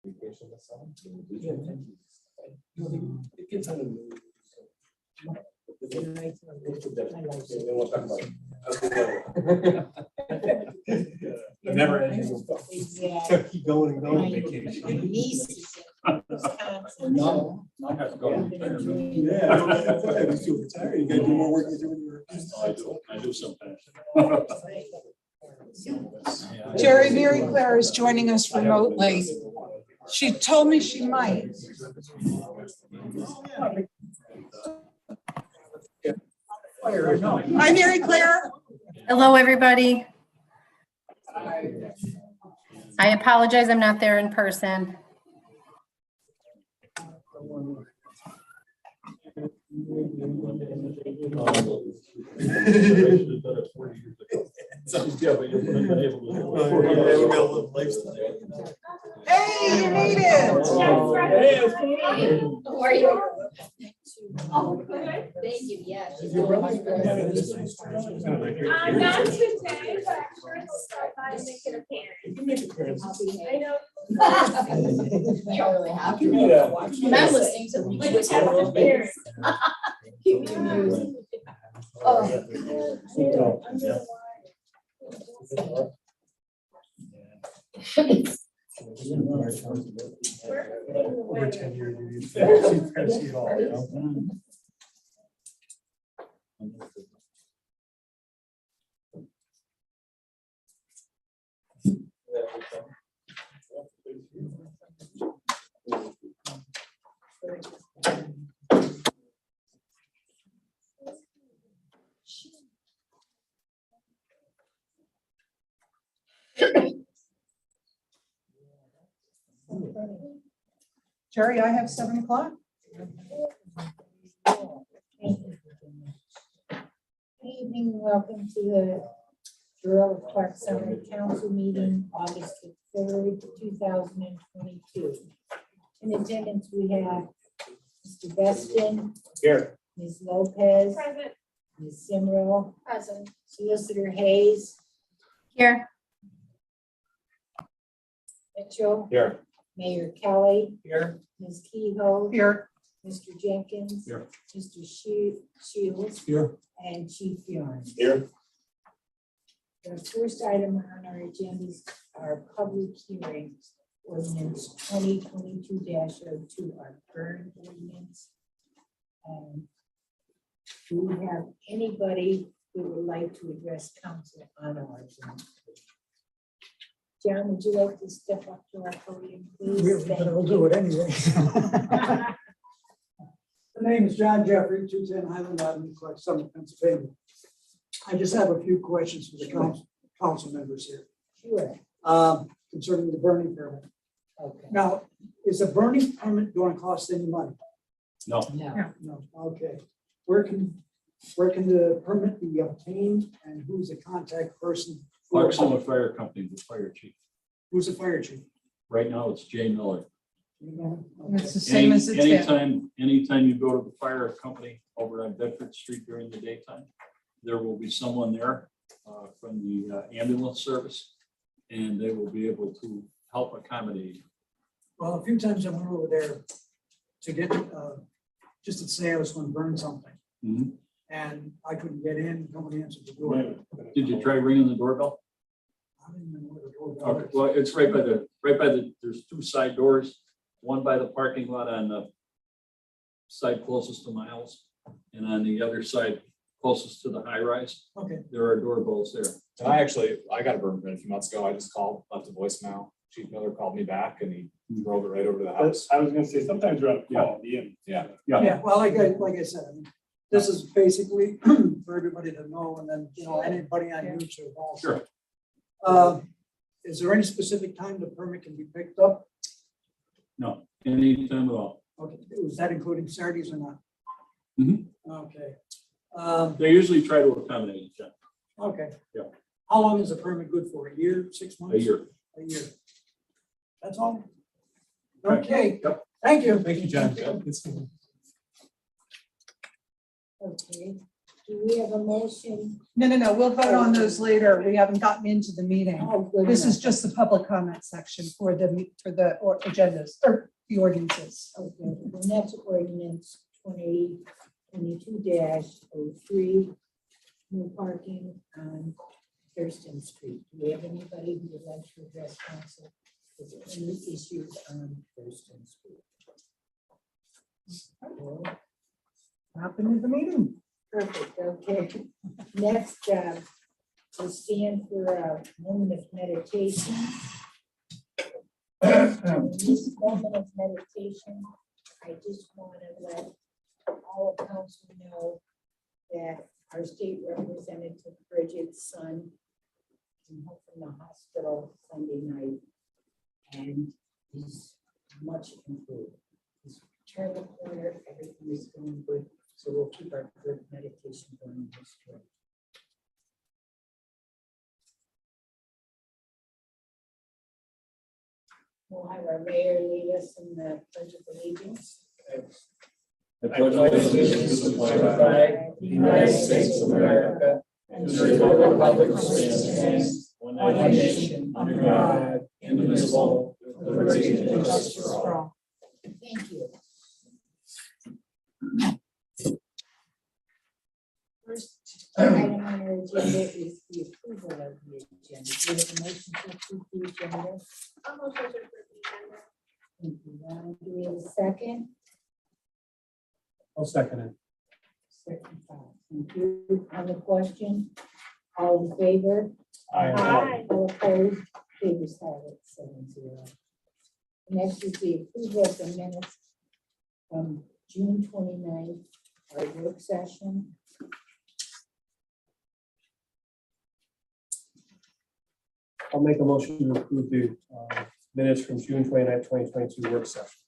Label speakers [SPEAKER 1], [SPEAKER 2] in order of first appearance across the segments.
[SPEAKER 1] Vacation this summer? It gets on the news. We'll talk about it. The never ending.
[SPEAKER 2] Exactly.
[SPEAKER 1] Keep going and going.
[SPEAKER 2] My
[SPEAKER 1] Vacation.
[SPEAKER 2] niece is in Wisconsin, so
[SPEAKER 3] I have to go.
[SPEAKER 2] I've been enjoying
[SPEAKER 1] Yeah, I was too retired. You gotta do more work than you were.
[SPEAKER 3] I do sometimes.
[SPEAKER 4] Jerry Mary Claire is joining us remotely. She told me she might. Hi, Mary Claire.
[SPEAKER 5] Hello, everybody. I apologize, I'm not there in person.
[SPEAKER 4] Hey, you made it.
[SPEAKER 2] How are you? Oh, good. Thank you, yes.
[SPEAKER 6] Not today, but I'm sure he'll start by and make an appearance.
[SPEAKER 1] You can make appearances.
[SPEAKER 2] I'll be
[SPEAKER 6] I
[SPEAKER 2] here.
[SPEAKER 6] know.
[SPEAKER 2] You don't really have to.
[SPEAKER 1] Yeah.
[SPEAKER 2] I'm not listening to
[SPEAKER 6] We just have an appearance.
[SPEAKER 2] Keep me amused.
[SPEAKER 1] Over 10 years. You kind of see it all, you know?
[SPEAKER 4] Jerry, I have 7 o'clock.
[SPEAKER 2] Evening, welcome to the Gerald Clark Summer Council meeting, August the 3rd, 2022. In attendance, we have Mr. Beston,
[SPEAKER 1] Here.
[SPEAKER 2] Ms. Lopez,
[SPEAKER 6] Present.
[SPEAKER 2] Ms. Simrel,
[SPEAKER 6] Present.
[SPEAKER 2] Solicitor Hayes,
[SPEAKER 5] Here,
[SPEAKER 2] Mitchell,
[SPEAKER 1] Here.
[SPEAKER 2] Mayor Kelly,
[SPEAKER 1] Here.
[SPEAKER 2] Ms. Kehoe,
[SPEAKER 4] Here.
[SPEAKER 2] Mr. Jenkins,
[SPEAKER 1] Here.
[SPEAKER 2] Mr. Shields,
[SPEAKER 1] Here.
[SPEAKER 2] and Chief Yarn.
[SPEAKER 1] Here.
[SPEAKER 2] The first item on our agendas are public hearings, ordinance 2022-02, our burn ordinance. Do we have anybody who would like to address council on our agenda? John, would you like to step up to our podium, please?
[SPEAKER 7] Really, but I'll do it anyway. The name is John Jeffrey, 210 Highland Avenue, Clark Summit, Pennsylvania. I just have a few questions for the council members here
[SPEAKER 2] Sure.
[SPEAKER 7] concerning the burning permit.
[SPEAKER 2] Okay.
[SPEAKER 7] Now, is a burning permit going to cost any money?
[SPEAKER 3] No,
[SPEAKER 2] No.
[SPEAKER 7] No. Okay. Where can the permit be obtained and who's the contact person?
[SPEAKER 3] Clark Summit Fire Company, the fire chief.
[SPEAKER 7] Who's the fire chief?
[SPEAKER 3] Right now, it's Jay Miller.
[SPEAKER 7] You know?
[SPEAKER 4] It's the same as it's been.
[SPEAKER 3] Anytime you go to the fire company over on Bedford Street during the daytime, there will be someone there from the ambulance service, and they will be able to help accommodate you.
[SPEAKER 7] Well, a few times I went over there to get, just to say I was going to burn something.
[SPEAKER 3] Mhm.
[SPEAKER 7] And I couldn't get in, nobody answered the door.
[SPEAKER 3] Did you try ringing the doorbell?
[SPEAKER 7] I don't even know where the door
[SPEAKER 3] Okay,
[SPEAKER 7] was.
[SPEAKER 3] well, it's right by the, there's 2 side doors, one by the parking lot on the side closest to my house, and on the other side closest to the high rise,
[SPEAKER 7] Okay,
[SPEAKER 3] there are doorbells there.
[SPEAKER 8] And I got a burn permit a few months ago. I just called, left a voicemail. Chief Miller called me back and he drove it right over to the house.
[SPEAKER 9] I was gonna say, sometimes you're on call,
[SPEAKER 8] Yeah.
[SPEAKER 7] yeah, well, like I said, I mean, this is basically for everybody to know, and then, anybody on YouTube also.
[SPEAKER 3] Sure.
[SPEAKER 7] Is there any specific time the permit can be picked up?
[SPEAKER 3] No, anytime at all.
[SPEAKER 7] Okay, is that including Saturdays or not?
[SPEAKER 3] Mhm.
[SPEAKER 7] Okay.
[SPEAKER 3] They usually try to accommodate each other.
[SPEAKER 7] Okay.
[SPEAKER 3] Yeah.
[SPEAKER 7] How long is a permit good for? A year, 6 months?
[SPEAKER 3] A year.
[SPEAKER 7] A year. That's all?
[SPEAKER 3] Right.
[SPEAKER 7] Okay,
[SPEAKER 3] Yep.
[SPEAKER 7] thank you.
[SPEAKER 1] Thank you, John.
[SPEAKER 2] Okay. Do we have a motion?
[SPEAKER 4] No, we'll vote on those later. We haven't gotten into the meeting.
[SPEAKER 2] Oh, good
[SPEAKER 4] This is
[SPEAKER 2] enough.
[SPEAKER 4] just the public comment section for agendas or the ordinances.
[SPEAKER 2] Okay, the next ordinance 2022-03, no parking on Thurston Street. Do we have anybody who would like to address council with any issues on Thurston Street? No?
[SPEAKER 4] Happened at the meeting.
[SPEAKER 2] Perfect, okay. Next, we'll stand for a moment of meditation. In this moment of meditation, I just want to let all of council know that our state representative Bridget's son came home from the hospital Sunday night, and he's much improved. He's turned the corner, everything is going good, so we'll keep our good meditation going this way. We'll have our mayor lead us in the Pledge of Allegiance.
[SPEAKER 1] I pledge allegiance to the flag of the United States of America and to the republic which stands one nation under God, indivisible, with liberty and justice for all.
[SPEAKER 2] Thank you. First item on our agenda is the approval of the agenda. Do we have a motion to approve the agenda?
[SPEAKER 6] I'll motion to approve the agenda.
[SPEAKER 2] Thank you, Ron. Do we have a second?
[SPEAKER 1] I'll second it.
[SPEAKER 2] Second, thank you. On the question, all in favor?
[SPEAKER 6] Aye.
[SPEAKER 2] All opposed? Favors have it, 7-0. Next is the approval of the minutes from June 29th, our work session.
[SPEAKER 1] I'll make a motion to approve the minutes from June 29th, 2022 work session.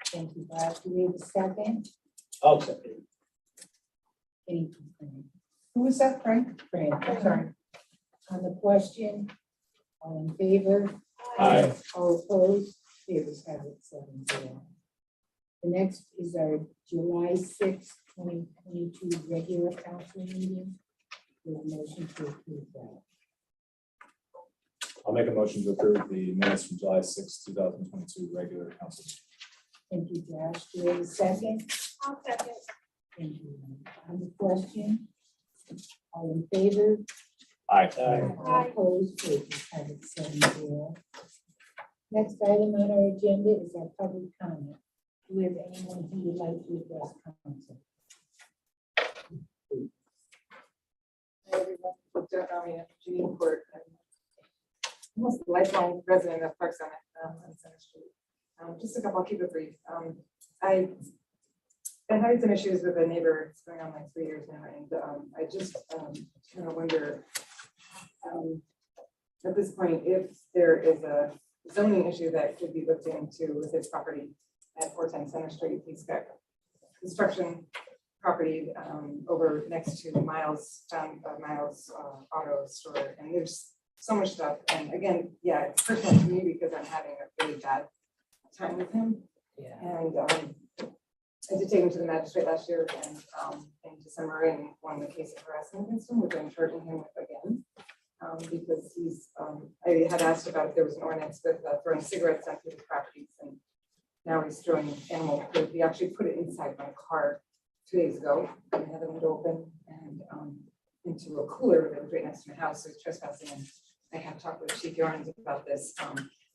[SPEAKER 2] Thank you, Bob. Do we have a second?
[SPEAKER 1] I'll second.
[SPEAKER 2] Thank you, Frank.
[SPEAKER 4] Who was that, Frank?
[SPEAKER 2] Frank,
[SPEAKER 4] Sorry.
[SPEAKER 2] on the question, all in favor?
[SPEAKER 1] Aye.
[SPEAKER 2] All opposed? Favors have it, 7-0. The next is our July 6th, 2022 regular council meeting. With a motion to approve that.
[SPEAKER 8] I'll make a motion to approve the minutes from July 6, 2022 regular council.
[SPEAKER 2] Thank you, Josh. Do we have a second?
[SPEAKER 6] I'll second.
[SPEAKER 2] Thank you. On the question, all in favor?
[SPEAKER 8] Aye.
[SPEAKER 2] All opposed? Favors have it, 7-0. Next item on our agenda is our public comment. Do we have anyone who would like to address council?
[SPEAKER 10] Hi, everyone. Don't know me, I'm Janine Court. I'm almost a lifelong resident of Park Summit on Center Street. Just a couple, I'll keep it brief. I've been having some issues with a neighbor. It's going on like 3 years now, and I just kind of wonder at this point if there is a zoning issue that could be looked into with his property at 410 Center Street. He's got construction property over next to Miles Auto Store, and there's so much stuff. And again, yeah, it's personal to me because I'm having a really bad time with him.
[SPEAKER 2] Yeah.
[SPEAKER 10] And I did take him to the magistrate last year and in December and won the case of harassment against him, which I'm charging him with again. Because he's, I had asked about if there was an ordinance with throwing cigarettes on people's properties, and now he's throwing animal poop. He actually put it inside my car 2 days ago. I had the window open and into a cooler that was right next to my house, so he's trespassing. And I have talked with Chief Yarns about this,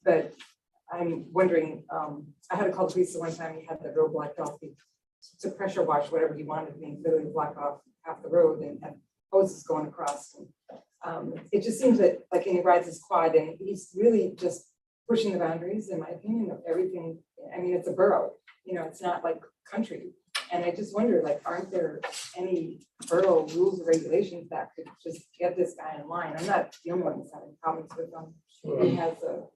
[SPEAKER 10] but I'm wondering, I had to call the police the one time he had the road blocked off to pressure wash whatever he wanted, being literally blocked off half the road and had hoses going across. And, it just seems that like he rides his quad and he's really just pushing the boundaries, in my opinion, of everything. I mean, it's a borough, you know, it's not like country. And I just wonder, like, aren't there any borough rules or regulations that could just get this guy in line? I'm not the only one that's having problems with him. He has a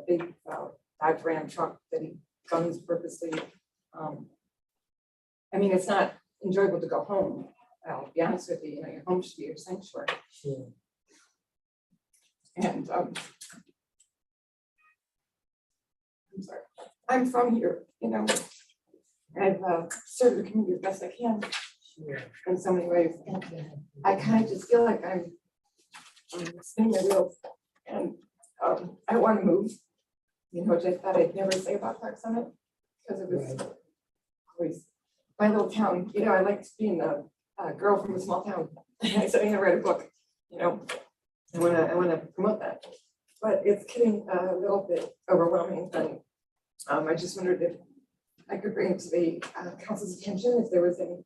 [SPEAKER 10] big Dodge Ram truck that he guns purposely. I mean, it's not enjoyable to go home. I'll be honest with you, you know, your home should be your sanctuary.
[SPEAKER 2] Sure.
[SPEAKER 10] And I'm sorry, I'm from here, you know. I've served the community as best I can.
[SPEAKER 2] Sure.
[SPEAKER 10] in so many ways. And I kind of just feel like I'm spinning my wheels and I don't want to move, you know, which I thought I'd never say about Clark Summit because it was always my little town. You know, I liked being a girl from a small town. I said I'm gonna write a book, you know, I wanna promote that. But it's getting a little bit overwhelming and I just wondered if I could bring it to the council's attention if there was any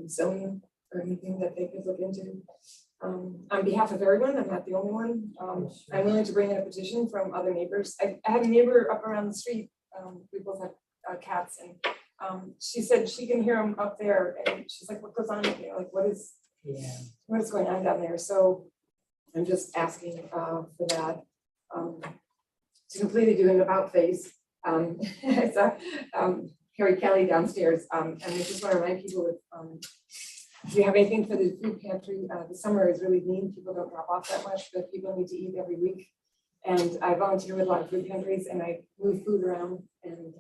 [SPEAKER 10] zoning or anything that they could look into. On behalf of everyone, I'm not the only one. I'm willing to bring in a petition from other neighbors. I had a neighbor up around the street. We both have cats and she said she can hear them up there and she's like, what goes on? You know, like what is going on down there? So I'm just asking for that. To completely do an about face. I saw Harry Kelly downstairs and I just want to remind people that if you have anything for the food pantry, the summer is really lean. People don't drop off that much, but people need to eat every week. And I volunteer with a lot of food pantries and I move food around and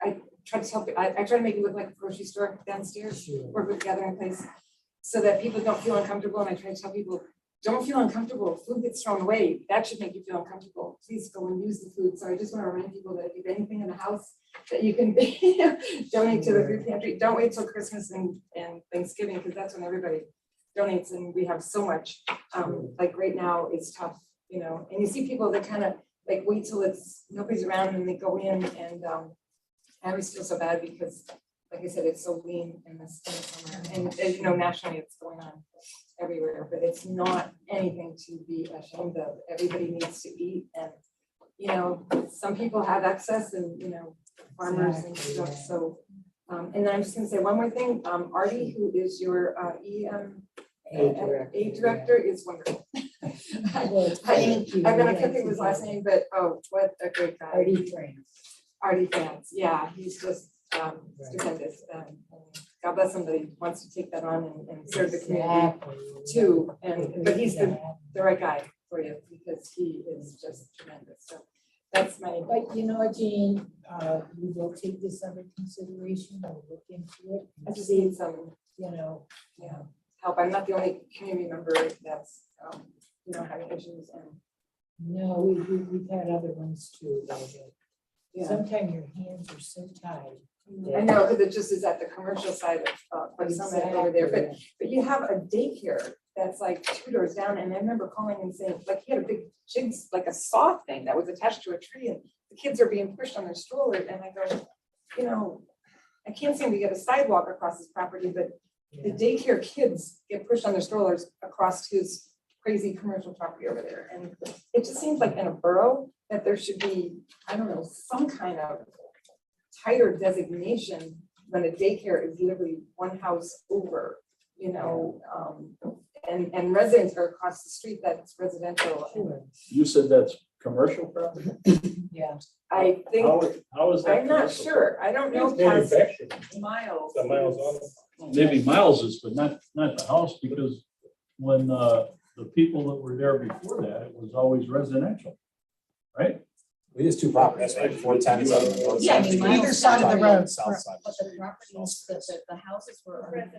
[SPEAKER 10] I try to help. I try to make it look like a grocery store downstairs, work with gathering place so that people don't feel uncomfortable. And I try to tell people, don't feel uncomfortable. Food gets thrown away. That should make you feel uncomfortable. Please go and use the food. So I just want to remind people that if you have anything in the house that you can donate to the food pantry, don't wait till Christmas and Thanksgiving because that's when everybody donates and we have so much. Like right now it's tough, you know, and you see people that kind of like wait till it's nobody's around and they go in and I always feel so bad because like I said, it's so lean in this summer and as you know, nationally it's going on everywhere, but it's not anything to be ashamed of. Everybody needs to eat and, you know, some people have access and, you know, farmers and stuff. So, and then I'm just gonna say one more thing. Artie, who is your EMA director is wonderful. I'm gonna pick his last name, but oh, what a great guy. Artie France, yeah, he's just stupendous. God bless somebody who wants to take that on and serve the community too. But he's the right guy for you because he is just tremendous. So that's my.
[SPEAKER 2] But you know, Jane, we will take this under consideration, we'll look into it.
[SPEAKER 10] I just need some,
[SPEAKER 2] You know,
[SPEAKER 10] help. I'm not the only community member that's, you know, having issues and.
[SPEAKER 2] no, we've had other ones too, though, that
[SPEAKER 10] Yeah.
[SPEAKER 2] sometimes your hands are so tied.
[SPEAKER 10] I know, because it just is at the commercial side of like Summit over there, but you have a daycare that's like 2 doors down, and I remember calling and saying, like, he had a big jigs, like a saw thing that was attached to a tree, and the kids are being pushed on their stroller, and I go, you know, I can't seem to get a sidewalk across his property, but the daycare kids get pushed on their strollers across his crazy commercial property over there, and it just seems like in a borough that there should be, I don't know, some kind of tighter designation when a daycare is literally one house over, you know, and residents are across the street that's residential.
[SPEAKER 3] You said that's commercial property?
[SPEAKER 2] Yeah.
[SPEAKER 10] I think,
[SPEAKER 3] How is that?
[SPEAKER 10] I'm not
[SPEAKER 3] commercial?
[SPEAKER 10] sure. I don't know if that's Miles.
[SPEAKER 9] The Miles on
[SPEAKER 3] Maybe Miles's, but not the house, because when the people that were there before that, it was always residential, right?
[SPEAKER 8] We use 2 properties, right? 410 and 7.
[SPEAKER 4] Yeah, I mean, either side of the road.
[SPEAKER 8] South side.
[SPEAKER 6] But the properties, the houses were.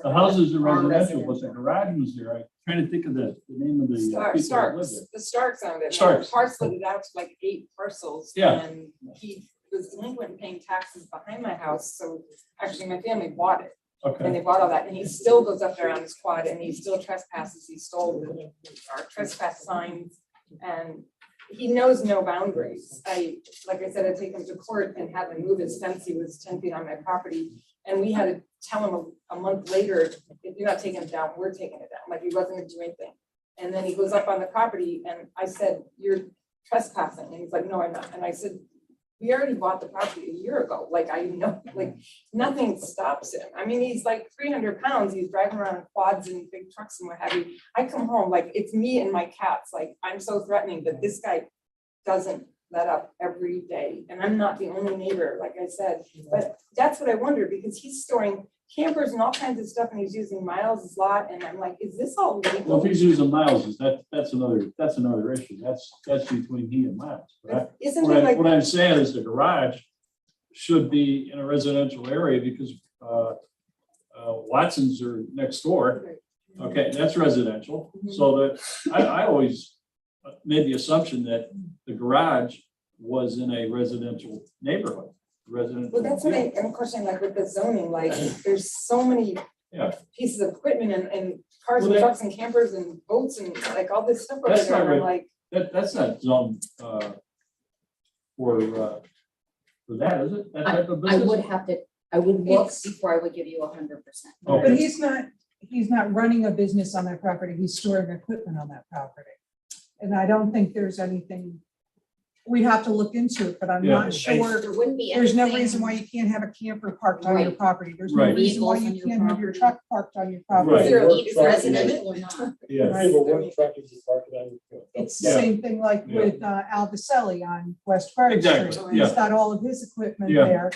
[SPEAKER 3] The houses are residential, but the garage was there. I'm trying to think of the name of the people that lived
[SPEAKER 10] Starks,
[SPEAKER 3] there.
[SPEAKER 10] the Starks owned it.
[SPEAKER 3] Starks.
[SPEAKER 10] Parceled it out to like 8 parcels.
[SPEAKER 3] Yeah.
[SPEAKER 10] And he was delinquent in paying taxes behind my house, so actually my family bought it. And
[SPEAKER 3] Okay,
[SPEAKER 10] they bought all that, and he still goes up there on his quad, and he still trespasses, he stole our trespass signs, and he knows no boundaries. Like I said, I take him to court and have him move his fence, he was 10 feet on my property, and we had to tell him a month later, if you're not taking it down, we're taking it down, like he wasn't gonna do anything. And then he goes up on the property, and I said, you're trespassing, and he's like, no, I'm not, and I said, we already bought the property a year ago. Like, I know, like, nothing stops him. I mean, he's like 300 pounds. He's driving around quads and big trucks and what have you. I come home, like, it's me and my cats. Like, I'm so threatening, but this guy doesn't let up every day. And I'm not the only neighbor, like I said. But that's what I wonder, because he's storing campers and all kinds of stuff, and he's using Miles' lot. And I'm like, is this all
[SPEAKER 3] well,
[SPEAKER 10] legal?
[SPEAKER 3] if he's using Miles's, that's another issue. That's between he and Miles. But
[SPEAKER 10] Isn't it like,
[SPEAKER 3] what I'm saying is the garage should be in a residential area because Watson's are next door. Okay, that's residential. So that, I always made the assumption that the garage was in a residential neighborhood, residential.
[SPEAKER 10] Well, that's what I'm questioning, like with the zoning, like, there's so many
[SPEAKER 3] Yeah.
[SPEAKER 10] pieces of equipment and cars
[SPEAKER 3] Well,
[SPEAKER 10] and
[SPEAKER 3] that-
[SPEAKER 10] trucks and campers and boats and like all this stuff over
[SPEAKER 3] That's
[SPEAKER 10] there,
[SPEAKER 3] not
[SPEAKER 10] and I'm
[SPEAKER 3] right.
[SPEAKER 10] like,
[SPEAKER 3] That's not zoned, for that, is it? That type of
[SPEAKER 11] I
[SPEAKER 3] business?
[SPEAKER 11] would have to, I would look
[SPEAKER 10] It's-
[SPEAKER 11] before I would give you 100%.
[SPEAKER 3] Okay.
[SPEAKER 4] But he's not running a business on that property, he's storing equipment on that property. And I don't think there's anything, we'd have to look into it, but I'm
[SPEAKER 3] Yeah.
[SPEAKER 4] not sure.
[SPEAKER 11] There wouldn't be
[SPEAKER 4] There's no
[SPEAKER 11] anything-
[SPEAKER 4] reason why you can't have a camper parked on your
[SPEAKER 11] Right.
[SPEAKER 4] property. There's no
[SPEAKER 3] Right.
[SPEAKER 4] reason why
[SPEAKER 11] Vehicles on
[SPEAKER 4] you
[SPEAKER 11] your
[SPEAKER 4] can't have your
[SPEAKER 11] property.
[SPEAKER 4] truck parked on your
[SPEAKER 10] is
[SPEAKER 4] property.
[SPEAKER 10] there,
[SPEAKER 9] Right.
[SPEAKER 10] is
[SPEAKER 11] Residential or not.
[SPEAKER 3] Yeah.
[SPEAKER 4] Right.
[SPEAKER 9] But what truck is it parked on?
[SPEAKER 4] It's the
[SPEAKER 3] Yeah.
[SPEAKER 4] same thing like
[SPEAKER 3] Yeah.
[SPEAKER 4] with Al Vicelli on West Bird
[SPEAKER 3] Exactly,
[SPEAKER 4] Street.
[SPEAKER 3] yeah.
[SPEAKER 4] He's got all of his equipment
[SPEAKER 3] Yeah.
[SPEAKER 4] there.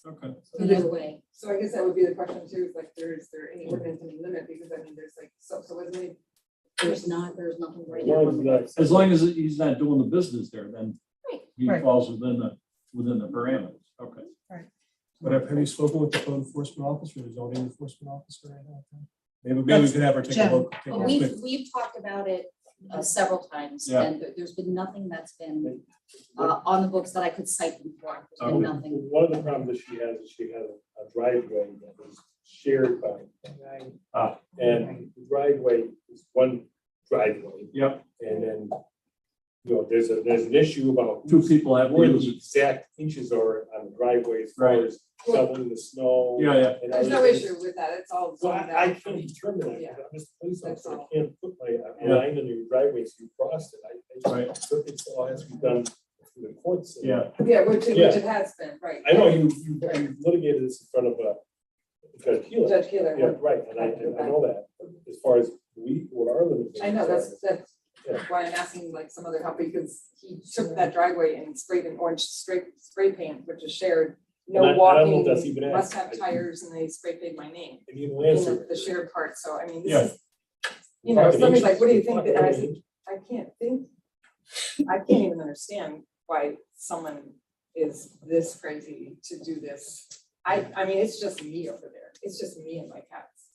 [SPEAKER 3] Okay.
[SPEAKER 11] So there's a way.
[SPEAKER 10] so I guess that would be the question too, is like, is there any ordinance, any limit, because I mean, there's like, so isn't it?
[SPEAKER 11] There's nothing right
[SPEAKER 9] As
[SPEAKER 11] now.
[SPEAKER 9] long as it's not-
[SPEAKER 3] As long as he's not doing the business there, then
[SPEAKER 11] Right.
[SPEAKER 3] he
[SPEAKER 4] Right.
[SPEAKER 3] falls within the parameters. Okay.
[SPEAKER 12] But have you spoken with the code enforcement officer, the zoning enforcement officer? Maybe we could have her take a
[SPEAKER 4] Jen.
[SPEAKER 12] look. take a
[SPEAKER 11] Oh,
[SPEAKER 12] quick-
[SPEAKER 11] We've talked about it several times,
[SPEAKER 3] Yeah.
[SPEAKER 11] and there's been nothing that's been on the books that I could cite them for. There's been
[SPEAKER 3] Okay.
[SPEAKER 11] nothing.
[SPEAKER 9] One of the problems that she has is she has a driveway that is shared by.
[SPEAKER 3] Ah.
[SPEAKER 9] And the driveway is one driveway,
[SPEAKER 3] Yep,
[SPEAKER 9] and then, you know, there's an issue about.
[SPEAKER 3] two people have
[SPEAKER 9] Where
[SPEAKER 3] to
[SPEAKER 9] the
[SPEAKER 3] use it.
[SPEAKER 9] exact inches are on the driveway as far
[SPEAKER 3] Right.
[SPEAKER 9] as shoveling the snow.
[SPEAKER 3] Yeah, yeah.
[SPEAKER 9] and
[SPEAKER 10] There's no
[SPEAKER 9] other things.
[SPEAKER 10] issue with that, it's all.
[SPEAKER 9] So
[SPEAKER 10] zoned
[SPEAKER 9] I
[SPEAKER 10] out.
[SPEAKER 9] can't determine that,
[SPEAKER 10] Yeah.
[SPEAKER 9] because I'm just a police
[SPEAKER 10] That's
[SPEAKER 9] officer, I
[SPEAKER 10] all.
[SPEAKER 9] can't put my
[SPEAKER 3] Yeah.
[SPEAKER 9] line in your driveway so you crossed it,
[SPEAKER 3] Right.
[SPEAKER 9] it's all has to be done through the courts.
[SPEAKER 3] Yeah.
[SPEAKER 10] Yeah, which
[SPEAKER 9] Yeah.
[SPEAKER 10] it has been, right.
[SPEAKER 9] I know you litigated this in front of Judge Keeler.
[SPEAKER 10] Judge Keeler.
[SPEAKER 9] Yeah, right, and I know that, as far as what our limitations
[SPEAKER 10] I know,
[SPEAKER 9] are.
[SPEAKER 10] that's
[SPEAKER 9] Yeah.
[SPEAKER 10] why I'm asking like some other help, because he took that driveway and sprayed an orange spray paint, which is shared. No
[SPEAKER 9] And I don't know if
[SPEAKER 10] walking,
[SPEAKER 9] that's even
[SPEAKER 10] must
[SPEAKER 9] accurate.
[SPEAKER 10] have tires, and they spray painted my name
[SPEAKER 9] And you
[SPEAKER 10] in
[SPEAKER 9] answer.
[SPEAKER 10] the shared part, so I mean,
[SPEAKER 3] Yeah.
[SPEAKER 10] this is. You know, somebody's like, what do you think, and I said, I can't even understand why someone is this crazy to do this. I mean, it's just me over there, it's just me and my cats.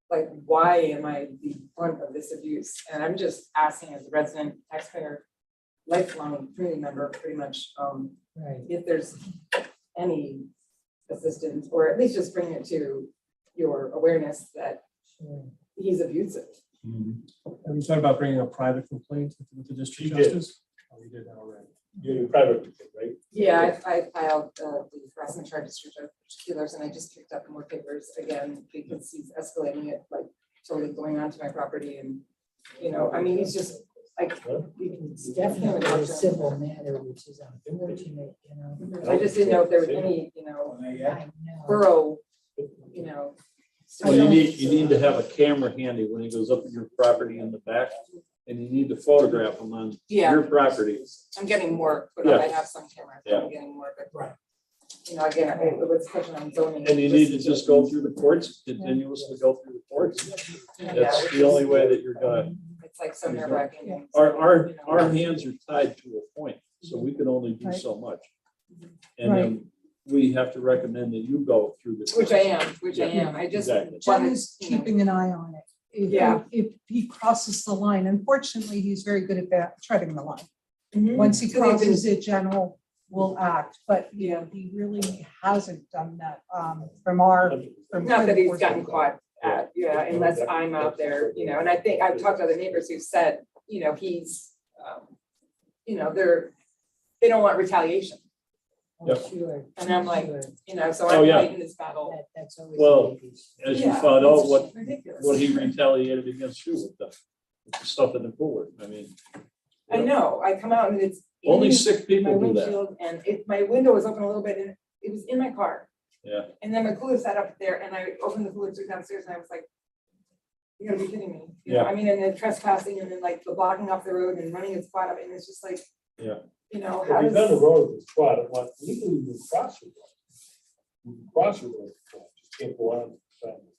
[SPEAKER 10] Like, why am I the brunt of this abuse? And I'm just asking as a resident taxpayer, lifelong community member, pretty much, if there's any assistance, or at least just bring it to your awareness that he's abusive.
[SPEAKER 12] Have you thought about bringing a private complaint with the district
[SPEAKER 9] You did.
[SPEAKER 12] justice? Oh, you did that already.
[SPEAKER 9] You're private, right?
[SPEAKER 10] Yeah, I filed the harassment charges for Judge Keeler's, and I just picked up more papers again because he's escalating it, like totally going onto my property, and, you know, I mean, he's just like.
[SPEAKER 2] It's definitely a civil matter, which is unfortunate, you know.
[SPEAKER 10] I just didn't know if there was any, you know,
[SPEAKER 2] I know.
[SPEAKER 10] borough, you know.
[SPEAKER 3] Well, you need to have a camera handy when he goes up in your property in the back, and you need to photograph him on
[SPEAKER 10] Yeah.
[SPEAKER 3] your property.
[SPEAKER 10] I'm getting more, but I have some cameras,
[SPEAKER 3] Yeah.
[SPEAKER 10] I'm getting more, but. You know, again, it was a question on zoning.
[SPEAKER 3] And you need to just go through the courts, continuously go through the courts.
[SPEAKER 10] Yeah,
[SPEAKER 3] That's
[SPEAKER 10] which
[SPEAKER 3] the only
[SPEAKER 10] is-
[SPEAKER 3] way that you're gonna,
[SPEAKER 10] It's like so nerve wracking.
[SPEAKER 3] our hands are tied to a point, so we can only do so much. And then we have to recommend that you go through the.
[SPEAKER 10] Which I am, I just.
[SPEAKER 3] Exactly.
[SPEAKER 4] Jen
[SPEAKER 10] wanted,
[SPEAKER 4] is
[SPEAKER 10] you know,
[SPEAKER 4] keeping an eye on it.
[SPEAKER 10] Yeah.
[SPEAKER 4] If he crosses the line, unfortunately, he's very good at that, treading the line.
[SPEAKER 10] Mhm.
[SPEAKER 4] Once he
[SPEAKER 10] So they've been-
[SPEAKER 4] crosses it, Jen will act, but
[SPEAKER 10] Yeah.
[SPEAKER 4] he really hasn't done that, from our. from
[SPEAKER 10] Not that he's
[SPEAKER 4] code
[SPEAKER 10] gotten
[SPEAKER 4] enforcement.
[SPEAKER 10] caught at, yeah, unless I'm out there, you know, and I think I've talked to other neighbors who said, you know, he's, you know, they don't want retaliation.
[SPEAKER 3] Yep.
[SPEAKER 2] Sure.
[SPEAKER 10] And I'm like,
[SPEAKER 2] Sure.
[SPEAKER 10] you know, so
[SPEAKER 3] Oh,
[SPEAKER 10] I'm
[SPEAKER 3] yeah.
[SPEAKER 10] fighting this battle.
[SPEAKER 2] That's always.
[SPEAKER 3] Well,
[SPEAKER 2] the case.
[SPEAKER 3] As you
[SPEAKER 10] Yeah,
[SPEAKER 3] found out
[SPEAKER 10] it's
[SPEAKER 3] what
[SPEAKER 10] ridiculous.
[SPEAKER 3] he retaliated against you with the stuff in the cooler, I mean.
[SPEAKER 10] I know, I come out and it's.
[SPEAKER 3] Only
[SPEAKER 10] in
[SPEAKER 3] sick
[SPEAKER 10] My
[SPEAKER 3] people do that.
[SPEAKER 10] windshield, and my window was open a little bit, and it was in my car.
[SPEAKER 3] Yeah.
[SPEAKER 10] And then my cooler sat up there, and I opened the cooler, took downstairs, and I was like, you gotta be kidding me. You know,
[SPEAKER 3] Yeah.
[SPEAKER 10] I mean, and then trespassing, and then like the blocking off the road and running a spot up, and it's just like.
[SPEAKER 3] Yeah.
[SPEAKER 10] You know,
[SPEAKER 9] If
[SPEAKER 10] how
[SPEAKER 9] you've done the
[SPEAKER 10] does,
[SPEAKER 9] road with a squad, it wants, legally you can cross your road. You can cross your road, with a squad, just can't go on.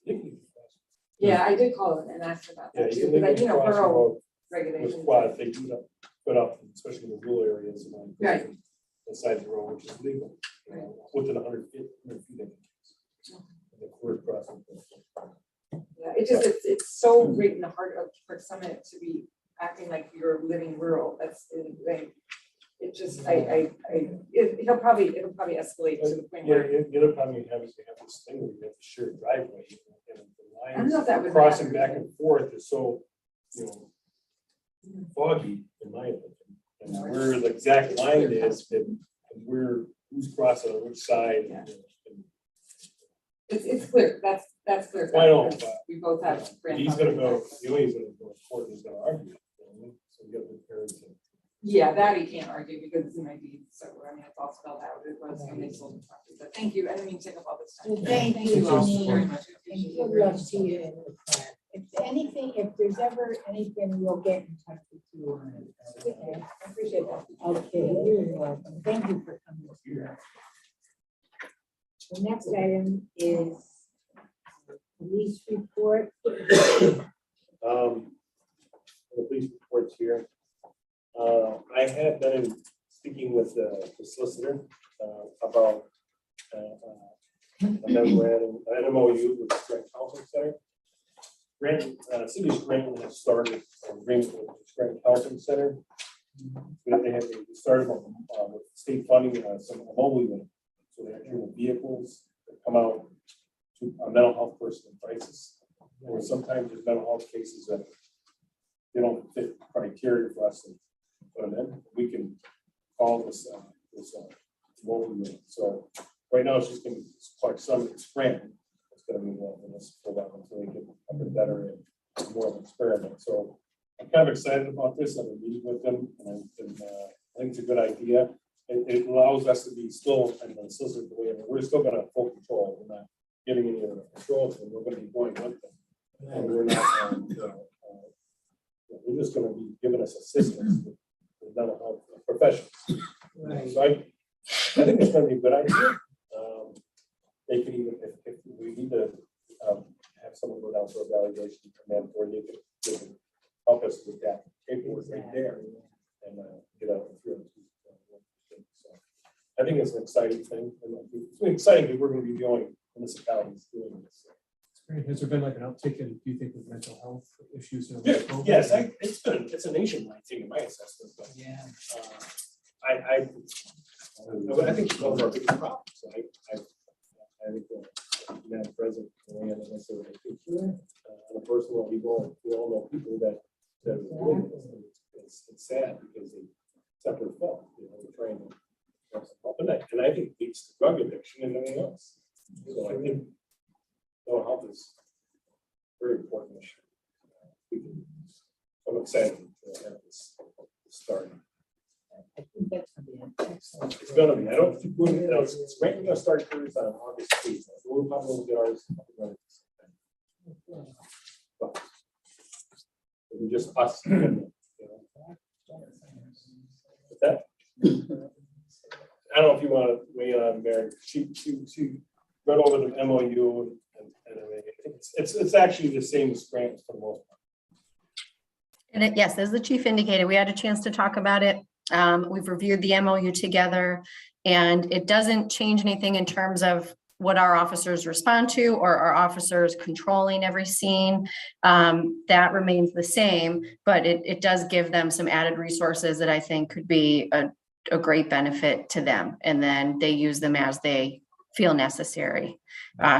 [SPEAKER 9] Legally, you can cross.
[SPEAKER 10] yeah, I did call and ask about
[SPEAKER 9] Yeah,
[SPEAKER 10] that
[SPEAKER 9] you
[SPEAKER 10] too,
[SPEAKER 9] can
[SPEAKER 10] but
[SPEAKER 9] legally
[SPEAKER 10] you know,
[SPEAKER 9] cross your
[SPEAKER 10] borough
[SPEAKER 9] road with
[SPEAKER 10] regulations.
[SPEAKER 9] squad, they do that, put up, especially in the rural areas and on.
[SPEAKER 10] Right.
[SPEAKER 9] The side of the road, which is legal, you know, within 100 feet. I think. The word crossing.
[SPEAKER 10] Yeah, it's so right in the heart of Park Summit to be acting like you're living rural. That's like, it just, it'll probably escalate to the point
[SPEAKER 9] Yeah,
[SPEAKER 10] where.
[SPEAKER 9] the other problem you have is you have this thing where you have to share a driveway. And the
[SPEAKER 10] I don't know if that would
[SPEAKER 9] crossing
[SPEAKER 10] matter.
[SPEAKER 9] back and forth is so, foggy, in my opinion. And where the exact line is, and where, who's crossing on which side.
[SPEAKER 10] Yeah. It's clear, that's clear.
[SPEAKER 9] I know, but
[SPEAKER 10] We both have.
[SPEAKER 9] He's gonna go, the only he's gonna go to court, he's gonna argue. So you have to prepare to.
[SPEAKER 10] Yeah, that he can't argue because it's in my deed, so I mean, it's all spelled out, it was when they sold the property, but thank you, I didn't mean to take up all this time.
[SPEAKER 2] Well, thank you,
[SPEAKER 10] all
[SPEAKER 2] Janine.
[SPEAKER 10] very much. I
[SPEAKER 2] And
[SPEAKER 10] appreciate
[SPEAKER 2] good
[SPEAKER 10] it.
[SPEAKER 2] luck to you in the plan. If anything, if there's ever anything, we'll get in touch with you on it. Okay?
[SPEAKER 10] I appreciate that.
[SPEAKER 2] Okay, you're welcome. Thank you for coming here. The next item is police report.
[SPEAKER 9] The police reports here. I have been speaking with the solicitor about a memorandum, an MOU with the Scranton Housing Center. City of Scranton has started an agreement with the Scranton Housing Center. They started with state funding, some mobile units. So they actually have vehicles that come out to a mental health person in crisis. Or sometimes there's mental health cases that they don't fit criteria for us to put them in. We can call this mobile unit. So right now it's just going to be Clark Summit Scranton. It's going to be involved in this for that until they get a bit better and more of an experiment. So I'm kind of excited about this. I've been meeting with them, and I think it's a good idea. It allows us to be still, and the solicitor, we're still going to have full control. We're not giving any of the control, and we're going to be going with them. And we're not, we're just going to be giving us assistance with mental health professionals.
[SPEAKER 2] Right.
[SPEAKER 9] So I think it's going to be a good idea. They can even, if we need to have someone go down for evaluation, or they can help us with that paperwork right there and get out through. So I think it's an exciting thing, and it's exciting because we're going to be the only municipalities doing this.
[SPEAKER 12] Great. Has there been like an uptick in, do you think, with mental health issues?
[SPEAKER 9] Yes, it's a nationwide thing in my assessment, but
[SPEAKER 1] Yeah.
[SPEAKER 9] I think it's one of our biggest problems. I think Madam President, and I said, on a personal level, we all know people that are doing this. It's sad because they separate fault. They're trying to have some help, and I think it leads to drug addiction and everything else. So I think mental health is very important issue. I'm excited to have this start.
[SPEAKER 2] I think that's gonna be an excellent.
[SPEAKER 9] It's gonna be. I don't think we're gonna start cruise on August 8th. We're probably gonna get ours up and running. But it'll be just us. With that, I don't know if you want to weigh in on Mary. She read over the MOU and it's actually the same as grants for the most part.
[SPEAKER 5] And yes, as the chief indicated, we had a chance to talk about it. We've reviewed the MOU together, and it doesn't change anything in terms of what our officers respond to or our officers controlling every scene. That remains the same, but it does give them some added resources that I think could be a great benefit to them. And then they use them as they feel necessary.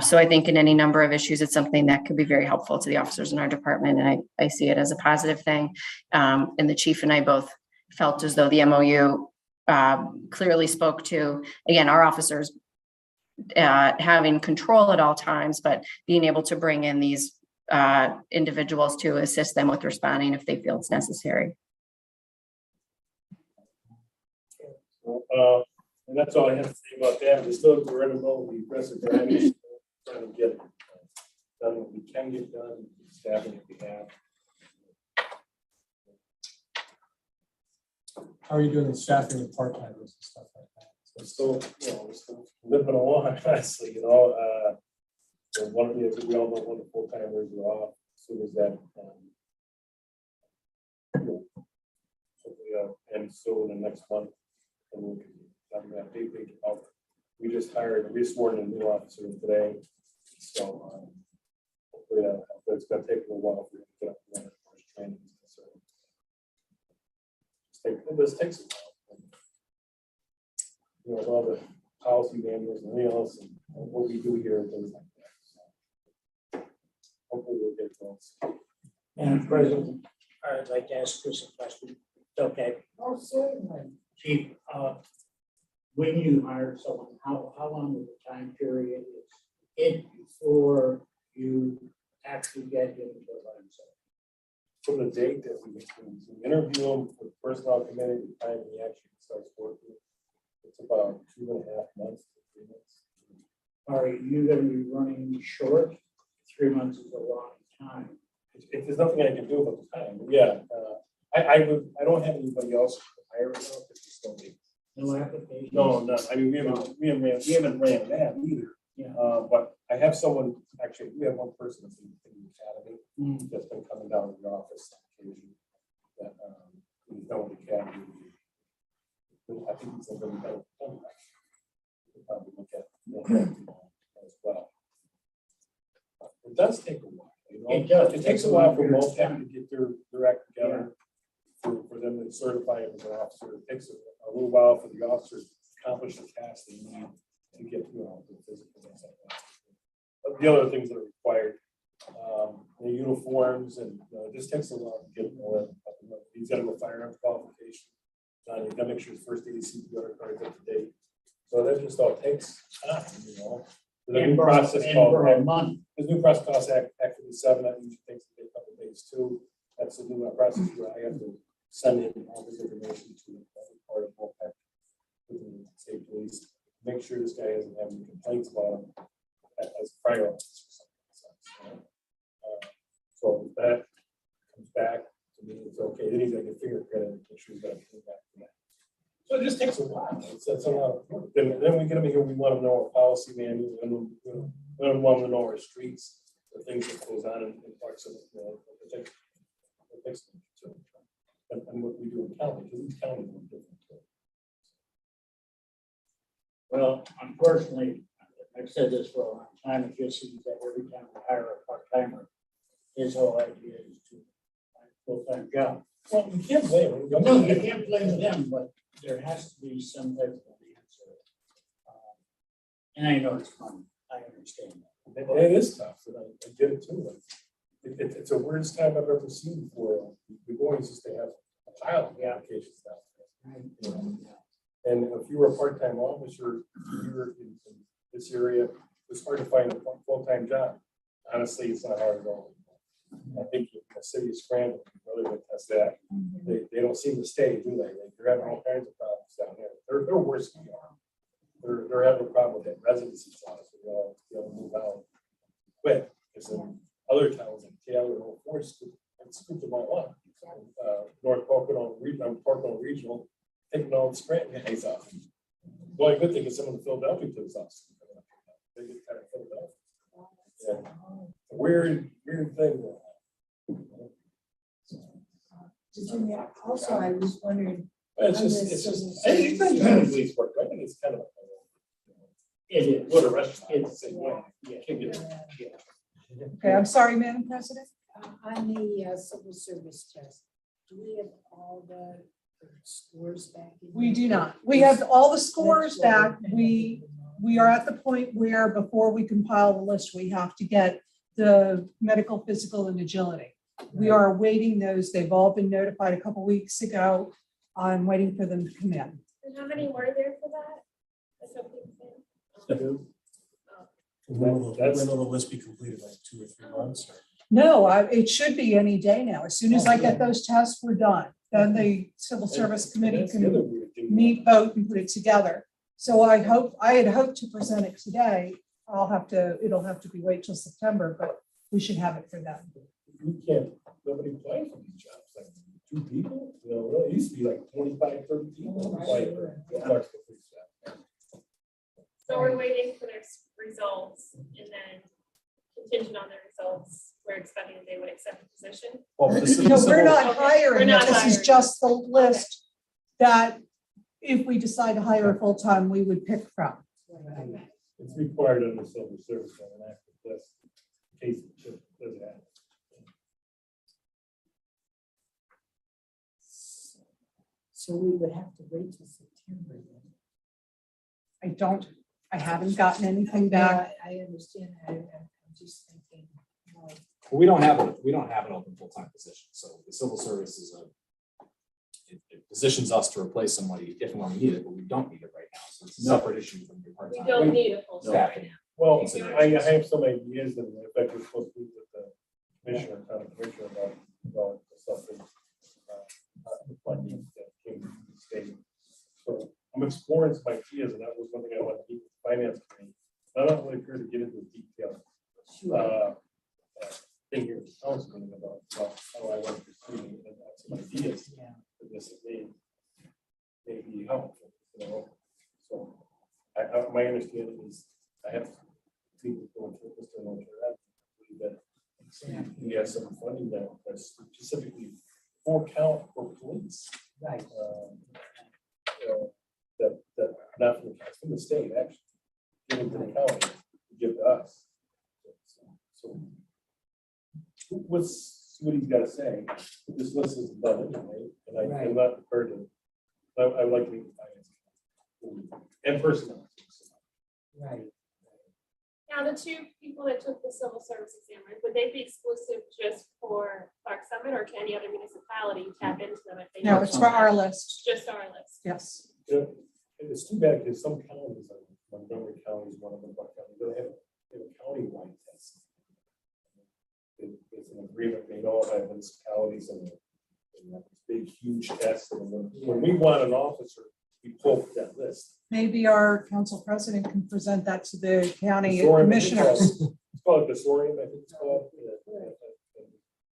[SPEAKER 5] So I think in any number of issues, it's something that could be very helpful to the officers in our department. And I see it as a positive thing. And the chief and I both felt as though the MOU clearly spoke to, again, our officers having control at all times, but being able to bring in these individuals to assist them with responding if they feel it's necessary.
[SPEAKER 9] And that's all I have to say about that. We're in the middle of the aggressive driving, trying to get done what we can get done, staffing if we have.
[SPEAKER 12] How are you doing the staffing and part-timers and stuff like that?
[SPEAKER 9] We're still living along, honestly, we all know one of the full-timers are off as soon as that. And so in the next month, and we'll have that big out we just sworn in a new officer today. So hopefully but it's gonna take a little while for you to get up and running as far as training is concerned. This takes a while. You know, with all the policy manuals and everything else and what we do here and things like that. So hopefully we'll get those.
[SPEAKER 1] Madam President, I'd like to ask Chris a question. Okay,
[SPEAKER 2] Oh, certainly.
[SPEAKER 1] Chief, when you hire someone, how long of a time period is it before you actually get into the line?
[SPEAKER 9] From the date that we interview them for the personnel committee, the time he actually starts working, it's about 2.5 months to 3 months.
[SPEAKER 1] Are you gonna be running short? 3 months is a long time.
[SPEAKER 9] If there's nothing I can do about the time, but yeah, I don't have anybody else to hire right now, because it's still me.
[SPEAKER 1] No application?
[SPEAKER 9] No, I mean, we haven't ran that either.
[SPEAKER 1] Yeah.
[SPEAKER 9] But I have someone, actually, we have one person that's in the academy
[SPEAKER 1] Mm.
[SPEAKER 9] that's been coming down to the office on occasion. That, he's done with the academy. I think he's a really better. We'll probably look at as well. It does take a while, you know.
[SPEAKER 1] It does.
[SPEAKER 9] It takes a while for most of them to get their act together. For them to certify him as an officer, it takes a little while for the officers to accomplish the task they need to get, you know, the physical things like that. But the other things that are required, the uniforms, and it just takes a while to get all that. He's got to go firearms qualification. He's got to make sure his first ADCP card is up to date. So that just all takes time, you know. There's a new process called
[SPEAKER 1] for a month.
[SPEAKER 9] There's a new process called Act 57 that usually takes a couple of days too. That's a new process where I have to send in all this information to every part of OPEC with the state police. Make sure this guy doesn't have any complaints about him as prior officer. So if that comes back to me, it's okay. Then he's gonna get fingerprinted and make sure he's got to back to that. So it just takes a while. It's a lot of work. Then we get them here. We want to know our policy manual, and we want to know our streets, the things that goes on in parts of it. It takes and what we do in county, because each county is different.
[SPEAKER 1] Well, unfortunately, I've said this for a long time, it just seems that every time we hire a part-timer, his whole idea is to find a full-time job.
[SPEAKER 9] Well, you can't blame them.
[SPEAKER 1] No, you can't blame them, but there has to be some type of answer. And I know it's fun, I understand that.
[SPEAKER 9] It is tough, and I get it too. It's the weirdest time I've ever seen for the boys just to have a child application stuff. You know? And if you were a part-time officer, you were in this area, it's hard to find a full-time job. Honestly, it's not hard at all. I think the city of Scranton, really would test that. They don't seem to stay, do they? They're having all kinds of problems down there. They're worse than we are. They're having a problem with that residency clause. They all be able to move out quick. Because in other towns like Taylor or Forest, it's scooped them all up. North Pocono Regional, taking all the Scranton guys off. The only good thing is some of the Philadelphia police officers. They get kind of Philadelphia. Yeah. Weird thing.
[SPEAKER 2] Virginia, also, I was wondering,
[SPEAKER 9] It's just, I think it's not kind of police work. I think it's kind of.
[SPEAKER 1] It is.
[SPEAKER 9] What a restaurant.
[SPEAKER 1] It's,
[SPEAKER 9] Yeah. Can't get it.
[SPEAKER 4] Okay, I'm sorry, Madam President.
[SPEAKER 2] on the civil service test, do we have all the scores back? in
[SPEAKER 4] We
[SPEAKER 2] there?
[SPEAKER 4] do not. We have all the scores back. We are at the point where before we compile the list, we have to get the medical, physical, and agility. We are awaiting those. They've all been notified a couple weeks ago. I'm waiting for them to come in.
[SPEAKER 6] And how many were there for that? That's what we said.
[SPEAKER 12] When will the list be completed, like 2 or 3 months? Or?
[SPEAKER 4] No, it should be any day now. As soon as I get those tests, we're done. Then the civil service committee can meet, vote, and put it together. So I had hoped to present it today. It'll have to be wait till September, but we should have it for them.
[SPEAKER 9] You can't, nobody applies for these jobs, like 2 people, you know, really, it used to be like 25, 30 people apply for clerks for police jobs.
[SPEAKER 6] So we're waiting for their results and then contingent on their results, we're expecting that they would accept the position.
[SPEAKER 9] Well, this is
[SPEAKER 4] No, we're
[SPEAKER 9] civil-
[SPEAKER 4] not
[SPEAKER 6] Okay,
[SPEAKER 4] hiring.
[SPEAKER 6] we're not
[SPEAKER 4] This is
[SPEAKER 6] hiring.
[SPEAKER 4] just the list that if we decide to hire full-time, we would pick from.
[SPEAKER 9] It's required under civil service on an active list. In case it doesn't happen.
[SPEAKER 2] So we would have to wait till September then.
[SPEAKER 4] I haven't gotten anything back.
[SPEAKER 2] I understand. I'm just thinking, like,
[SPEAKER 8] We don't have an open full-time position, so the civil service is it positions us to replace somebody if and when we need it, but we don't need it right now, so it's a separate issue from your
[SPEAKER 6] We
[SPEAKER 8] part-time.
[SPEAKER 6] don't need a full staff right now.
[SPEAKER 9] Well, I have some ideas that in fact we're supposed to meet with the commissioner, county commissioner about the stuff that the funding that came from the state. So I'm exploring some ideas, and that was one thing I wanted to meet with the finance committee. I'm not really here to get into the details. Thing here, with the council meeting about how I want to proceed and some ideas for this may be helpful, you know. So my understanding is I have people going to Mr. Longerat, that he has some funding that's specifically for police.
[SPEAKER 2] right.
[SPEAKER 9] That not from the state, actually, given to the county, to give to us. So what's what he's got to say? This list is done anyway, and I'm not prepared to. I would like to meet the finance and personnel.
[SPEAKER 2] Right.
[SPEAKER 6] Now, the two people that took the civil service exam, would they be exclusive just for Clark Summit, or can any other municipality tap into them if they?
[SPEAKER 4] No,
[SPEAKER 6] want
[SPEAKER 4] it's
[SPEAKER 6] to?
[SPEAKER 4] for our list.
[SPEAKER 6] Just our list.
[SPEAKER 4] Yes.
[SPEAKER 9] You know, it's too bad because some counties, like Montgomery County is one of them, Buck County, they have a county-wide test. It's an agreement, they all have municipalities and big, huge tests. And when we want an officer, we pull from that list.
[SPEAKER 4] Maybe our council president can present that to the county
[SPEAKER 9] Sorin,
[SPEAKER 4] commissioners.
[SPEAKER 9] It's called the Sorian, I think it's called.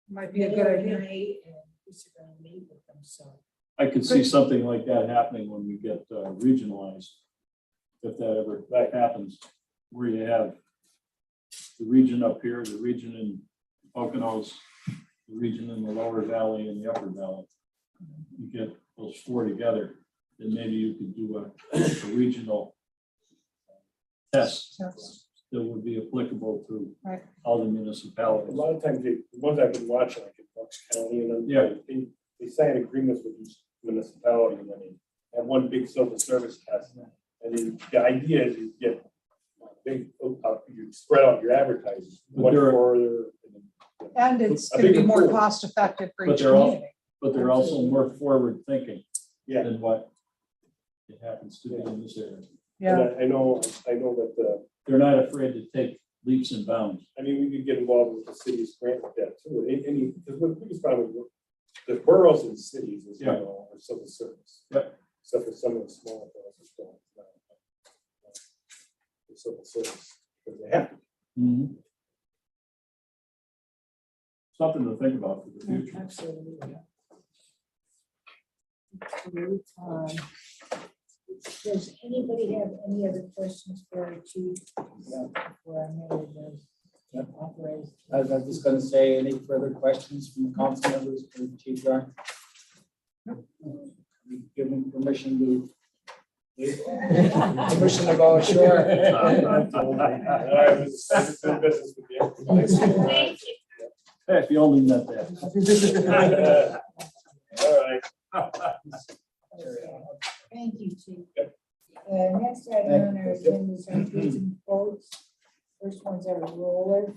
[SPEAKER 4] Might be a good idea.
[SPEAKER 2] And who's gonna meet with them, so.
[SPEAKER 3] I could see something like that happening when we get regionalized. If that ever happens, where you have the region up here, the region in Poconos, the region in the lower valley and the upper valley. You get those four together, then maybe you could do a regional test that would be applicable to
[SPEAKER 4] Right.
[SPEAKER 3] all the
[SPEAKER 9] A
[SPEAKER 3] municipalities.
[SPEAKER 9] lot of times, the ones I've been watching, like in Bucks County, and then
[SPEAKER 3] Yeah.
[SPEAKER 9] they sign agreements with each municipality, and then they have one big civil service test. And then the idea is you get big, you spread out your advertising
[SPEAKER 3] But
[SPEAKER 9] much
[SPEAKER 3] there are-
[SPEAKER 9] further.
[SPEAKER 4] And it's
[SPEAKER 9] A
[SPEAKER 4] going to be
[SPEAKER 9] bigger
[SPEAKER 4] more
[SPEAKER 9] pool.
[SPEAKER 4] cost effective for
[SPEAKER 3] But
[SPEAKER 4] each
[SPEAKER 3] they're all-
[SPEAKER 4] community.
[SPEAKER 3] But they're also more forward thinking
[SPEAKER 9] Yeah.
[SPEAKER 3] than what it happens to be in this area.
[SPEAKER 4] Yeah.
[SPEAKER 9] And I know that,
[SPEAKER 3] They're not afraid to take leaps and bounds.
[SPEAKER 9] I mean, we could get involved with the city's grant with that too. Because the biggest problem with the boroughs and cities is, you
[SPEAKER 3] Yeah.
[SPEAKER 9] know, are civil service.
[SPEAKER 3] Yep.
[SPEAKER 9] Except for some of the smaller boroughs are still. The civil service, because they have to.
[SPEAKER 3] Something to think about for the future.
[SPEAKER 2] Absolutely. Does anybody have any other questions for our chief? Before I know the authorized.
[SPEAKER 1] I was just gonna say, any further questions from the council members for Chief John? Give him permission to. Permission to go ashore.
[SPEAKER 9] I just did business with you.
[SPEAKER 6] Thank you.
[SPEAKER 3] Hey, if you only met that.
[SPEAKER 9] All right.
[SPEAKER 2] Thank you, chief. Next item on our agenda is our bids and quotes. First one's our roller.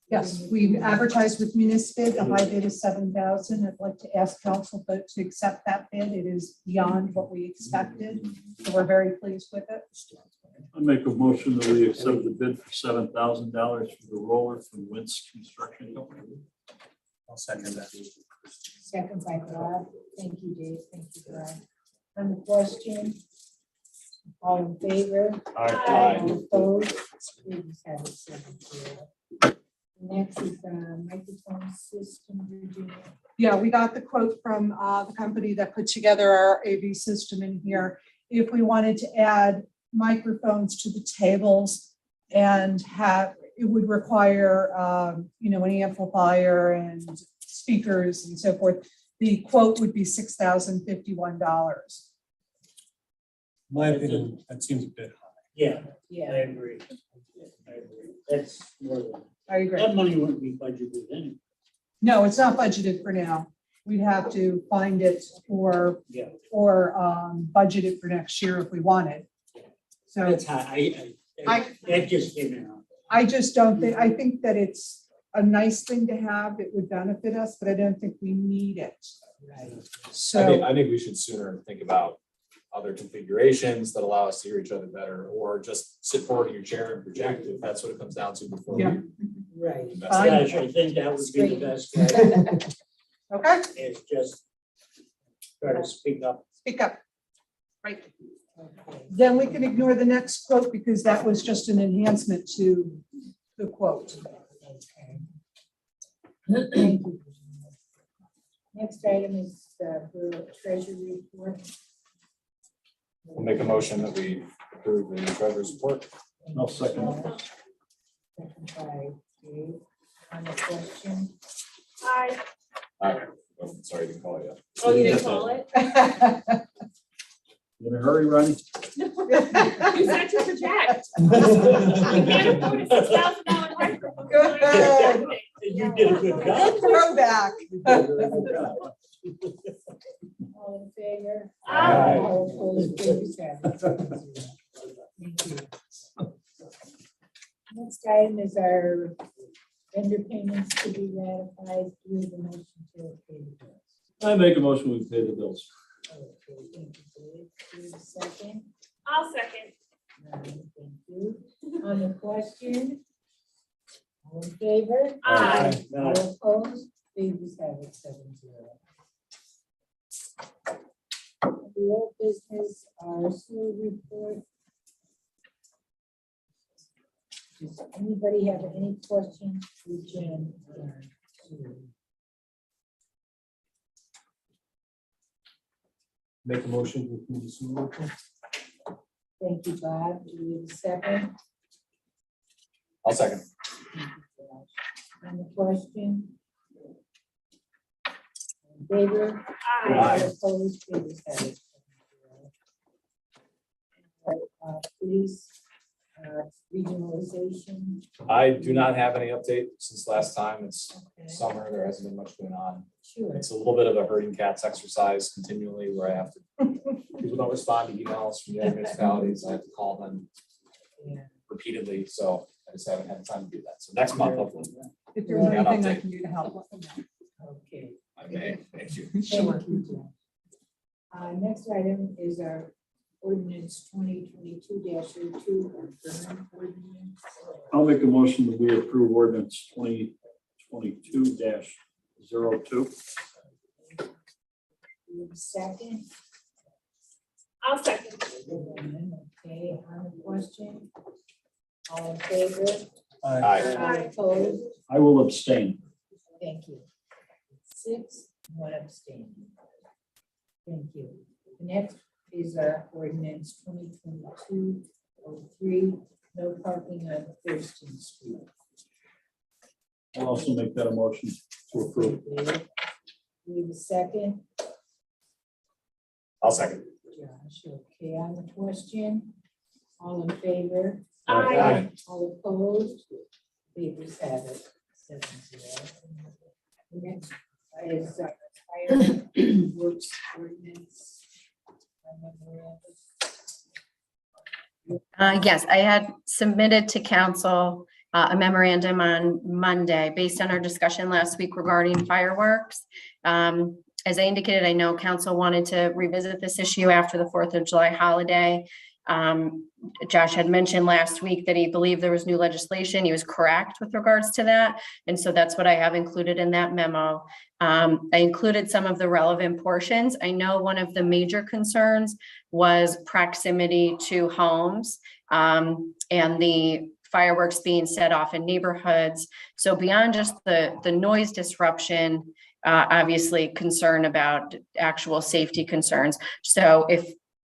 [SPEAKER 4] Yes, we advertised with Municipid. The high bid is 7,000. I'd like to ask council vote to accept that bid. It is beyond what we expected. So we're very pleased with it.
[SPEAKER 3] I make a motion that we accept the bid for $7,000 for the roller from Wentz Construction Company.
[SPEAKER 12] I'll second that.
[SPEAKER 2] Second by Rob. Thank you, Dave. Thank you, Brian. On the question, all in favor?
[SPEAKER 6] Aye.
[SPEAKER 2] All opposed? We just have it 7-0. Next is microphone system, Virginia.
[SPEAKER 4] Yeah, we got the quote from the company that put together our AV system in here. If we wanted to add microphones to the tables and it would require, an amplifier and speakers and so forth. The quote would be $6,051.
[SPEAKER 12] My opinion, that seems a bit high.
[SPEAKER 1] Yeah, I
[SPEAKER 2] Yeah,
[SPEAKER 1] agree. I agree. That's more than,
[SPEAKER 4] I agree.
[SPEAKER 1] that money wouldn't be budgeted anyway.
[SPEAKER 4] No, it's not budgeted for now. We'd have to find it or
[SPEAKER 1] Yeah,
[SPEAKER 4] budget it for next year if we wanted. So
[SPEAKER 1] that's how that just came out.
[SPEAKER 4] I just don't think, I think that it's a nice thing to have. It would benefit us, but I don't think we need it.
[SPEAKER 1] Right.
[SPEAKER 4] So,
[SPEAKER 8] I think we should sooner think about other configurations that allow us to hear each other better, or just sit forward in your chair and project if that's what it comes down to before we
[SPEAKER 4] Yeah.
[SPEAKER 1] Right.
[SPEAKER 8] invest.
[SPEAKER 4] Fine.
[SPEAKER 1] Gosh, I think that would be the best way,
[SPEAKER 4] okay,
[SPEAKER 1] is just try to speak up.
[SPEAKER 4] speak up. Right.
[SPEAKER 2] okay.
[SPEAKER 4] Then we can ignore the next quote because that was just an enhancement to the quote.
[SPEAKER 2] Okay. Thank you. Next item is the treasury report.
[SPEAKER 8] We'll make a motion that we approve the treasurer's report.
[SPEAKER 3] I'll second.
[SPEAKER 2] Second by Dave. On the question,
[SPEAKER 6] Hi.
[SPEAKER 8] Oh, sorry, didn't call you.
[SPEAKER 6] Oh, you didn't call it?
[SPEAKER 3] You in a hurry, Ronnie?
[SPEAKER 6] You said to project. You can't afford a $6,000 microphone.
[SPEAKER 4] Good.
[SPEAKER 1] You did a good job.
[SPEAKER 4] Throwback.
[SPEAKER 1] You did a very good job.
[SPEAKER 2] all in favor?
[SPEAKER 6] Aye.
[SPEAKER 2] All opposed, ayes have it. Thank you. Next item is our vendor payments to be ratified. Do we have a motion to pay the bills?
[SPEAKER 3] I make a motion, we pay the bills.
[SPEAKER 2] Okay, thank you, Dave. Do we have a second?
[SPEAKER 6] I'll second.
[SPEAKER 2] Thank you. On the question? All in favor?
[SPEAKER 6] Aye.
[SPEAKER 2] All opposed? Ayes have it, 7-0. The old business, our sewer report. Does anybody have any questions for Jen?
[SPEAKER 12] Make a motion to approve the sewer report.
[SPEAKER 2] Thank you, Bob. Do we have a second?
[SPEAKER 8] I'll second.
[SPEAKER 2] Thank you, Josh. On the question? All in favor?
[SPEAKER 6] Aye.
[SPEAKER 2] All opposed? Ayes have it. Police, regionalization.
[SPEAKER 8] I do not have any update since last time. It's
[SPEAKER 2] Okay,
[SPEAKER 8] summer. There hasn't been much going on.
[SPEAKER 2] sure.
[SPEAKER 8] It's a little bit of a herding cats exercise continually where I have to, people don't respond to emails from the other municipalities. I have to call them
[SPEAKER 2] Yeah.
[SPEAKER 8] repeatedly, so I just haven't had time to do that. So next month, hopefully,
[SPEAKER 4] If there's
[SPEAKER 8] Yeah,
[SPEAKER 4] anything I
[SPEAKER 8] update.
[SPEAKER 4] can do to help, let me
[SPEAKER 2] Okay.
[SPEAKER 8] I may. Thank you.
[SPEAKER 4] know. Sure.
[SPEAKER 2] Thank you, Jen. Next item is our ordinance 2022-02, our burn ordinance.
[SPEAKER 3] I'll make a motion that we approve ordinance 2022-02.
[SPEAKER 2] We have a second.
[SPEAKER 6] I'll second.
[SPEAKER 2] Okay, on the question. All in favor?
[SPEAKER 8] Aye.
[SPEAKER 2] All opposed?
[SPEAKER 3] I will abstain.
[SPEAKER 2] Thank you. 6, 1 abstain. Thank you. The next is our ordinance 2022-03, no parking on Thurston Street.
[SPEAKER 3] I'll also make that a motion to approve.
[SPEAKER 2] We have a second.
[SPEAKER 8] I'll second.
[SPEAKER 2] Josh, okay, on the question, all in favor?
[SPEAKER 6] Aye.
[SPEAKER 2] All opposed? Papers have it, 7-0. The next is fire works ordinance.
[SPEAKER 5] Yes, I had submitted to council a memorandum on Monday based on our discussion last week regarding fireworks. As I indicated, I know council wanted to revisit this issue after the 4th of July holiday. Josh had mentioned last week that he believed there was new legislation. He was correct with regards to that. And so that's what I have included in that memo. I included some of the relevant portions. I know one of the major concerns was proximity to homes and the fireworks being set off in neighborhoods. So beyond just the noise disruption, obviously concern about actual safety concerns. So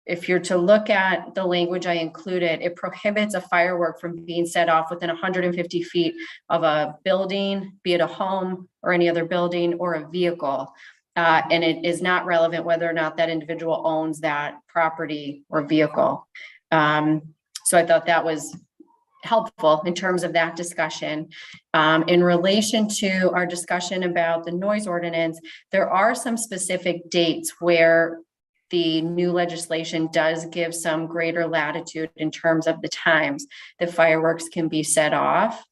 [SPEAKER 5] if you're to look at the language I included, it prohibits a firework from being set off within 150 feet of a building, be it a home or any other building or a vehicle. And it is not relevant whether or not that individual owns that property or vehicle. So I thought that was helpful in terms of that discussion. In relation to our discussion about the noise ordinance, there are some specific dates where the new legislation does give some greater latitude in terms of the times that fireworks can be set off.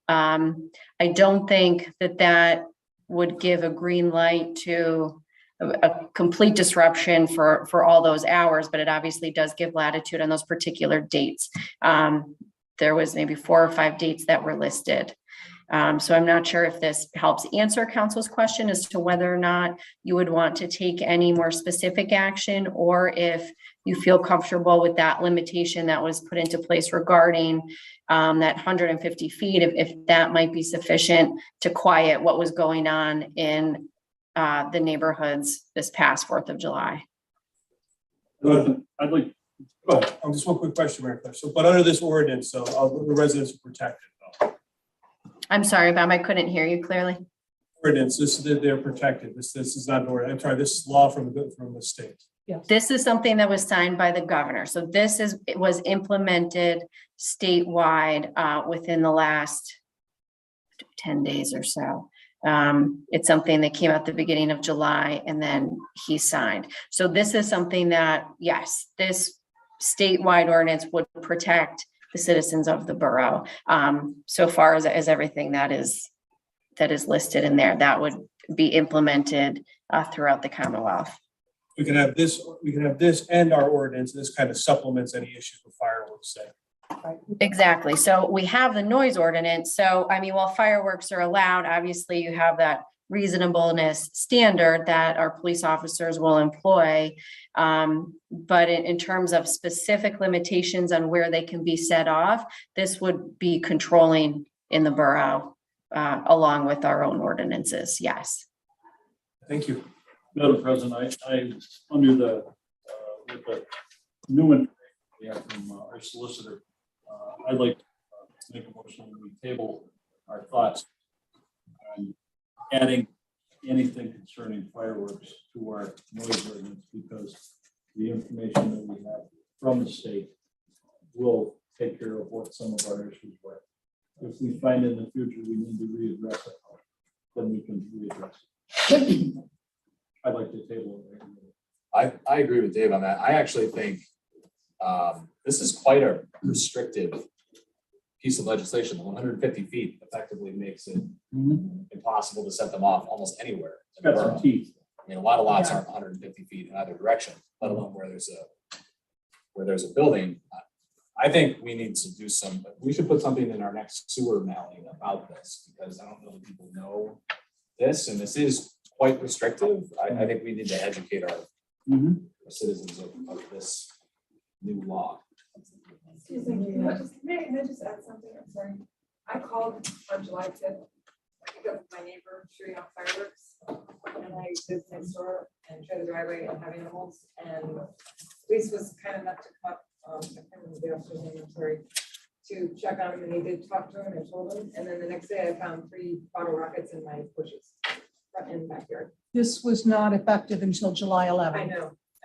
[SPEAKER 5] I don't think that would give a green light to a complete disruption for all those hours, but it obviously does give latitude on those particular dates. There was maybe 4 or 5 dates that were listed. So I'm not sure if this helps answer council's question as to whether or not you would want to take any more specific action, or if you feel comfortable with that limitation that was put into place regarding that 150 feet, if that might be sufficient to quiet what was going on in the neighborhoods this past 4th of July.
[SPEAKER 3] I'd like,
[SPEAKER 12] Go ahead. Just one quick question, Mayor Cliff. So, but under this ordinance, so the residents are protected though.
[SPEAKER 5] I'm sorry, Bob, I couldn't hear you clearly.
[SPEAKER 12] Ordinance, they're protected. This is not an ordinance. I'm sorry, this is law from the state.
[SPEAKER 5] This is something that was signed by the governor. So it was implemented statewide within the last 10 days or so. It's something that came out the beginning of July and then he signed. So this is something that, yes, this statewide ordinance would protect the citizens of the borough. So far as everything that is listed in there, that would be implemented throughout the Commonwealth.
[SPEAKER 12] We can have this and our ordinance. This kind of supplements any issues with fireworks, say.
[SPEAKER 5] Exactly. So we have the noise ordinance. So, I mean, while fireworks are allowed, obviously you have that reasonableness standard that our police officers will employ. But in terms of specific limitations on where they can be set off, this would be controlling in the borough along with our own ordinances. Yes.
[SPEAKER 12] Thank you.
[SPEAKER 3] Madam President, I under the with the new information we have from our solicitor, I'd like to make a motion that we table our thoughts on adding anything concerning fireworks to our noise ordinance, because the information that we have from the state will take care of what some of our issues were. If we find in the future we need to readdress it, then we can readdress it. I'd like to table it.
[SPEAKER 8] I agree with Dave on that. I actually think this is quite a restrictive piece of legislation. 150 feet effectively makes it impossible to set them off almost anywhere.
[SPEAKER 3] It's got some teeth.
[SPEAKER 8] I mean, a lot of lots aren't 150 feet in either direction, let alone where there's a building. I think we need to do we should put something in our next sewer mailing about this, because I don't know that people know this, and this is quite restrictive. I think we need to educate our citizens of this new law.
[SPEAKER 10] Excuse me, can I just add something? I'm sorry. I called on July 5th because my neighbor shooting off fireworks, and I lived next door and share the driveway and have animals, and police was kind enough to come up, I can't remember the officer's name, I'm sorry, to check on him, and he did talk to him and told him, and then the next day I found 3 bottle rockets in my bushes in the backyard.
[SPEAKER 4] This was not effective until July 11th.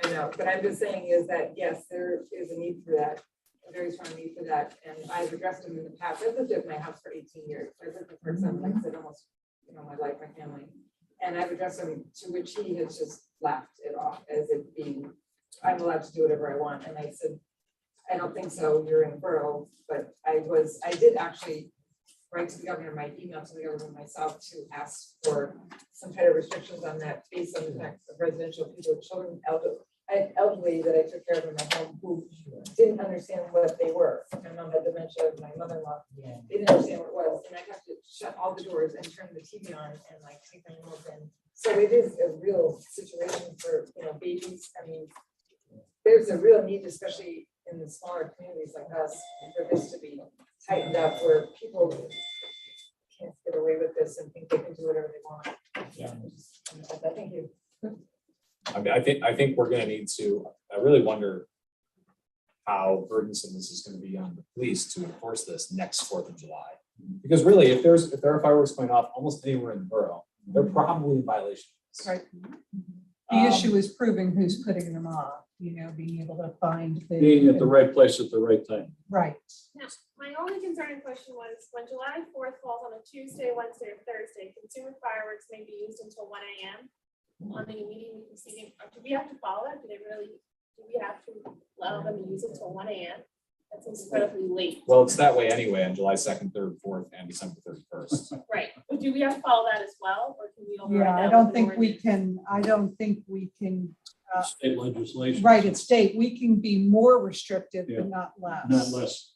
[SPEAKER 10] I know, but I'm just saying is that, yes, there is a need for that, a very strong need for that, and I've addressed them in the past. I've lived at my house for 18 years. I've lived for some, like I said, almost, my life, my family. And I've addressed them, to which he has just laughed it off as it being, I'm allowed to do whatever I want. And I said, I don't think so, you're in the borough, but I did actually write to the governor, my email to the governor myself to ask for some kind of restrictions on that based on the fact of residential people, children, elderly that I took care of in my home who didn't understand what they were. My mom had dementia, my mother-in-law, they didn't understand what it was. And I have to shut all the doors and turn the TV on and like take them open. So it is a real situation for, babies. I mean, there's a real need, especially in the smaller communities like us, for this to be tightened up where people can't get away with this and think they can do whatever they want.
[SPEAKER 8] Yeah.
[SPEAKER 10] Thank you.
[SPEAKER 8] I mean, I think we're gonna need to, I really wonder how burdensome this is gonna be on the police to enforce this next 4th of July. Because really, if there are fireworks going off almost anywhere in the borough, they're probably in violation.
[SPEAKER 4] Right. The issue is proving who's putting them off. being able to find the.
[SPEAKER 3] Being at the right place at the right time.
[SPEAKER 4] Right.
[SPEAKER 6] Now, my only concern and question was, when July 4th falls on a Tuesday, Wednesday, or Thursday, consumer fireworks may be used until 1 AM on the immediately preceding, do we have to follow that? Do we have to allow them to use it till 1 AM? That's incredibly late.
[SPEAKER 8] Well, it's that way anyway on July 2nd, 3rd, 4th, and December 31st.
[SPEAKER 6] Right, but do we have to follow that as well, or can we override
[SPEAKER 4] Yeah,
[SPEAKER 6] that
[SPEAKER 4] I
[SPEAKER 6] with
[SPEAKER 4] don't
[SPEAKER 6] an
[SPEAKER 4] think we
[SPEAKER 6] ordinance?
[SPEAKER 4] can, I don't think we can,
[SPEAKER 3] State legislation.
[SPEAKER 4] right, it's state, we can be more restrictive,
[SPEAKER 3] Yeah.
[SPEAKER 4] but not less.
[SPEAKER 3] Not less.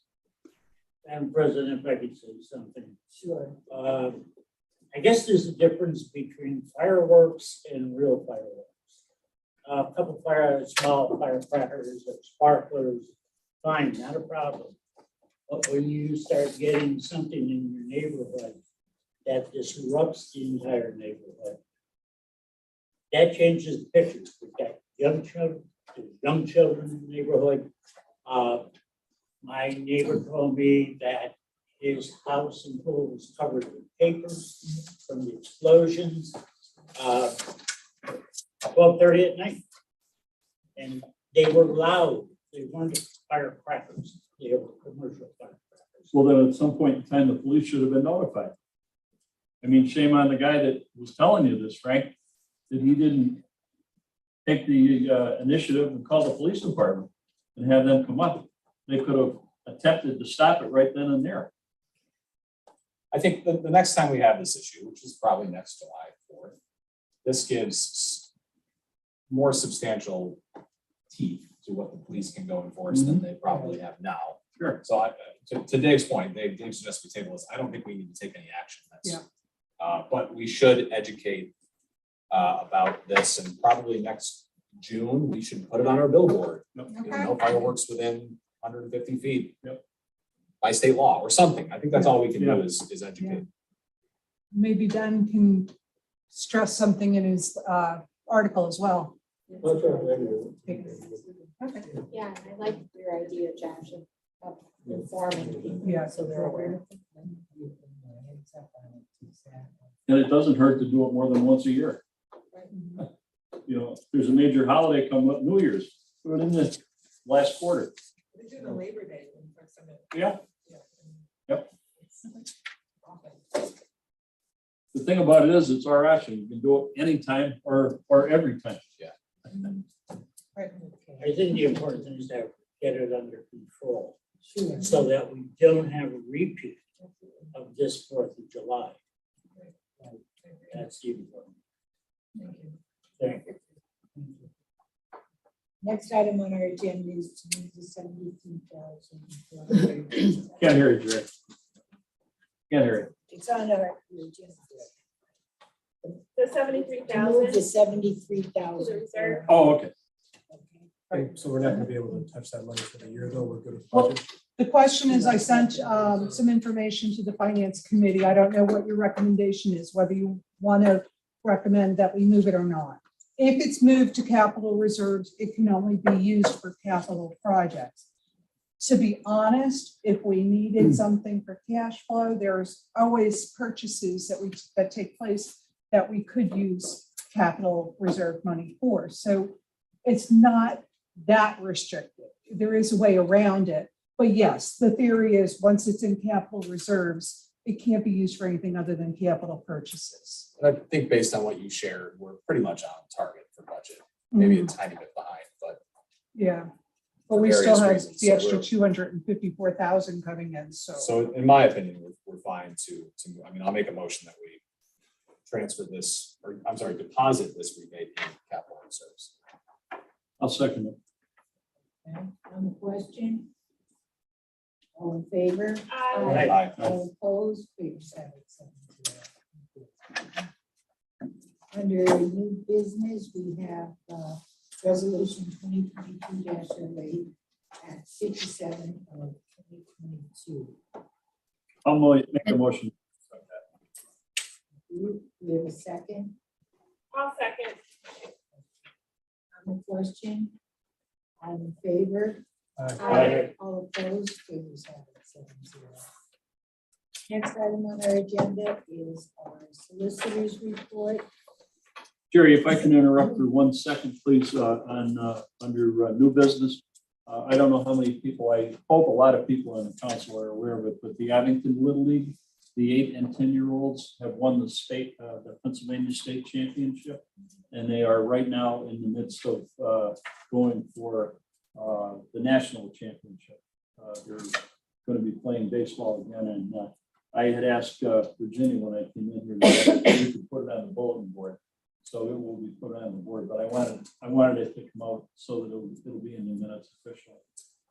[SPEAKER 1] Madam President, if I could say something.
[SPEAKER 2] Sure.
[SPEAKER 1] I guess there's a difference between fireworks and real fireworks. A couple small firecrackers or sparklers, fine, not a problem. But when you start getting something in your neighborhood that disrupts the entire neighborhood, that changes the picture. We've got young children in the neighborhood. My neighbor told me that his house and pool was covered with papers from the explosions. 12:30 at night. And they were loud. They weren't firecrackers. They were commercial firecrackers.
[SPEAKER 3] Well, then at some point in time, the police should have been notified. I mean, shame on the guy that was telling you this, Frank, that he didn't take the initiative and call the police department and have them come up. They could have attempted to stop it right then and there.
[SPEAKER 8] I think the next time we have this issue, which is probably next July 4th, this gives more substantial teeth to what the police can go enforce than they probably have now.
[SPEAKER 3] Sure.
[SPEAKER 8] So to Dave's point, Dave suggested we table this. I don't think we need to take any action. But we should educate about this, and probably next June, we should put it on our billboard. No fireworks within 150 feet.
[SPEAKER 3] Yep.
[SPEAKER 8] By state law or something. I think that's all we can do is educate.
[SPEAKER 4] Maybe Ben can stress something in his article as well. Okay.
[SPEAKER 2] Yeah, I like your idea, Josh, of informing people.
[SPEAKER 4] Yeah.
[SPEAKER 2] So they're aware.
[SPEAKER 3] And it doesn't hurt to do it more than once a year. You know, if there's a major holiday coming up, New Year's, put it in the last quarter.
[SPEAKER 10] They do the Labor Day.
[SPEAKER 3] Yeah. Yep. The thing about it is, it's our option. You can do it anytime or every time.
[SPEAKER 8] Yeah.
[SPEAKER 1] I think the important thing is to get it under control. So that we don't have a repeat of this 4th of July. That's the important. Thank you.
[SPEAKER 2] Next item on our agenda is to move the 73,000.
[SPEAKER 3] Can't hear you, Jerry. Can't hear you.
[SPEAKER 2] It's on our agenda.
[SPEAKER 6] The
[SPEAKER 2] To
[SPEAKER 6] 73,000.
[SPEAKER 2] move the 73,000.
[SPEAKER 6] Reserve.
[SPEAKER 3] Oh, okay.
[SPEAKER 12] Okay, so we're not gonna be able to touch that money for the year, though, we're good with
[SPEAKER 4] Well,
[SPEAKER 12] budget.
[SPEAKER 4] The question is, I sent some information to the finance committee. I don't know what your recommendation is, whether you want to recommend that we move it or not. If it's moved to capital reserves, it can only be used for capital projects. To be honest, if we needed something for cash flow, there's always purchases that take place that we could use capital reserve money for. So it's not that restricted. There is a way around it. But yes, the theory is once it's in capital reserves, it can't be used for anything other than capital purchases.
[SPEAKER 8] And I think based on what you shared, we're pretty much on target for budget, maybe a tiny bit behind, but
[SPEAKER 4] Yeah, but
[SPEAKER 8] for
[SPEAKER 4] we still
[SPEAKER 8] various
[SPEAKER 4] have
[SPEAKER 8] reasons.
[SPEAKER 4] the
[SPEAKER 8] So
[SPEAKER 4] extra
[SPEAKER 8] we're-
[SPEAKER 4] 254,000 coming in, so.
[SPEAKER 8] So in my opinion, we're fine to, I mean, I'll make a motion that we transfer this, or I'm sorry, deposit this rebate in capital reserves.
[SPEAKER 3] I'll second it.
[SPEAKER 2] Okay, on the question? All in favor?
[SPEAKER 6] Aye.
[SPEAKER 8] Aye.
[SPEAKER 2] All opposed? Please have it 7-0. Under new business, we have resolution 2022-08 at 57 of 2022.
[SPEAKER 3] I'll make a motion.
[SPEAKER 2] We have a second
[SPEAKER 6] I'll second.
[SPEAKER 2] on the question. All in favor?
[SPEAKER 6] Aye.
[SPEAKER 2] All opposed? Please have it 7-0. Next item on our agenda is our solicitor's report.
[SPEAKER 3] Jerry, if I can interrupt for 1 second, please, under new business. I don't know how many people, I hope a lot of people on the council are aware of it, but the Abington Little League, the 8 and 10-year-olds have won the Pennsylvania State Championship. And they are right now in the midst of going for the national championship. They're going to be playing baseball again. And I had asked Virginia when I came in here that we could put it on the bulletin board. So it will be put on the board, but I wanted it to come out so that it'll be in the minutes officially.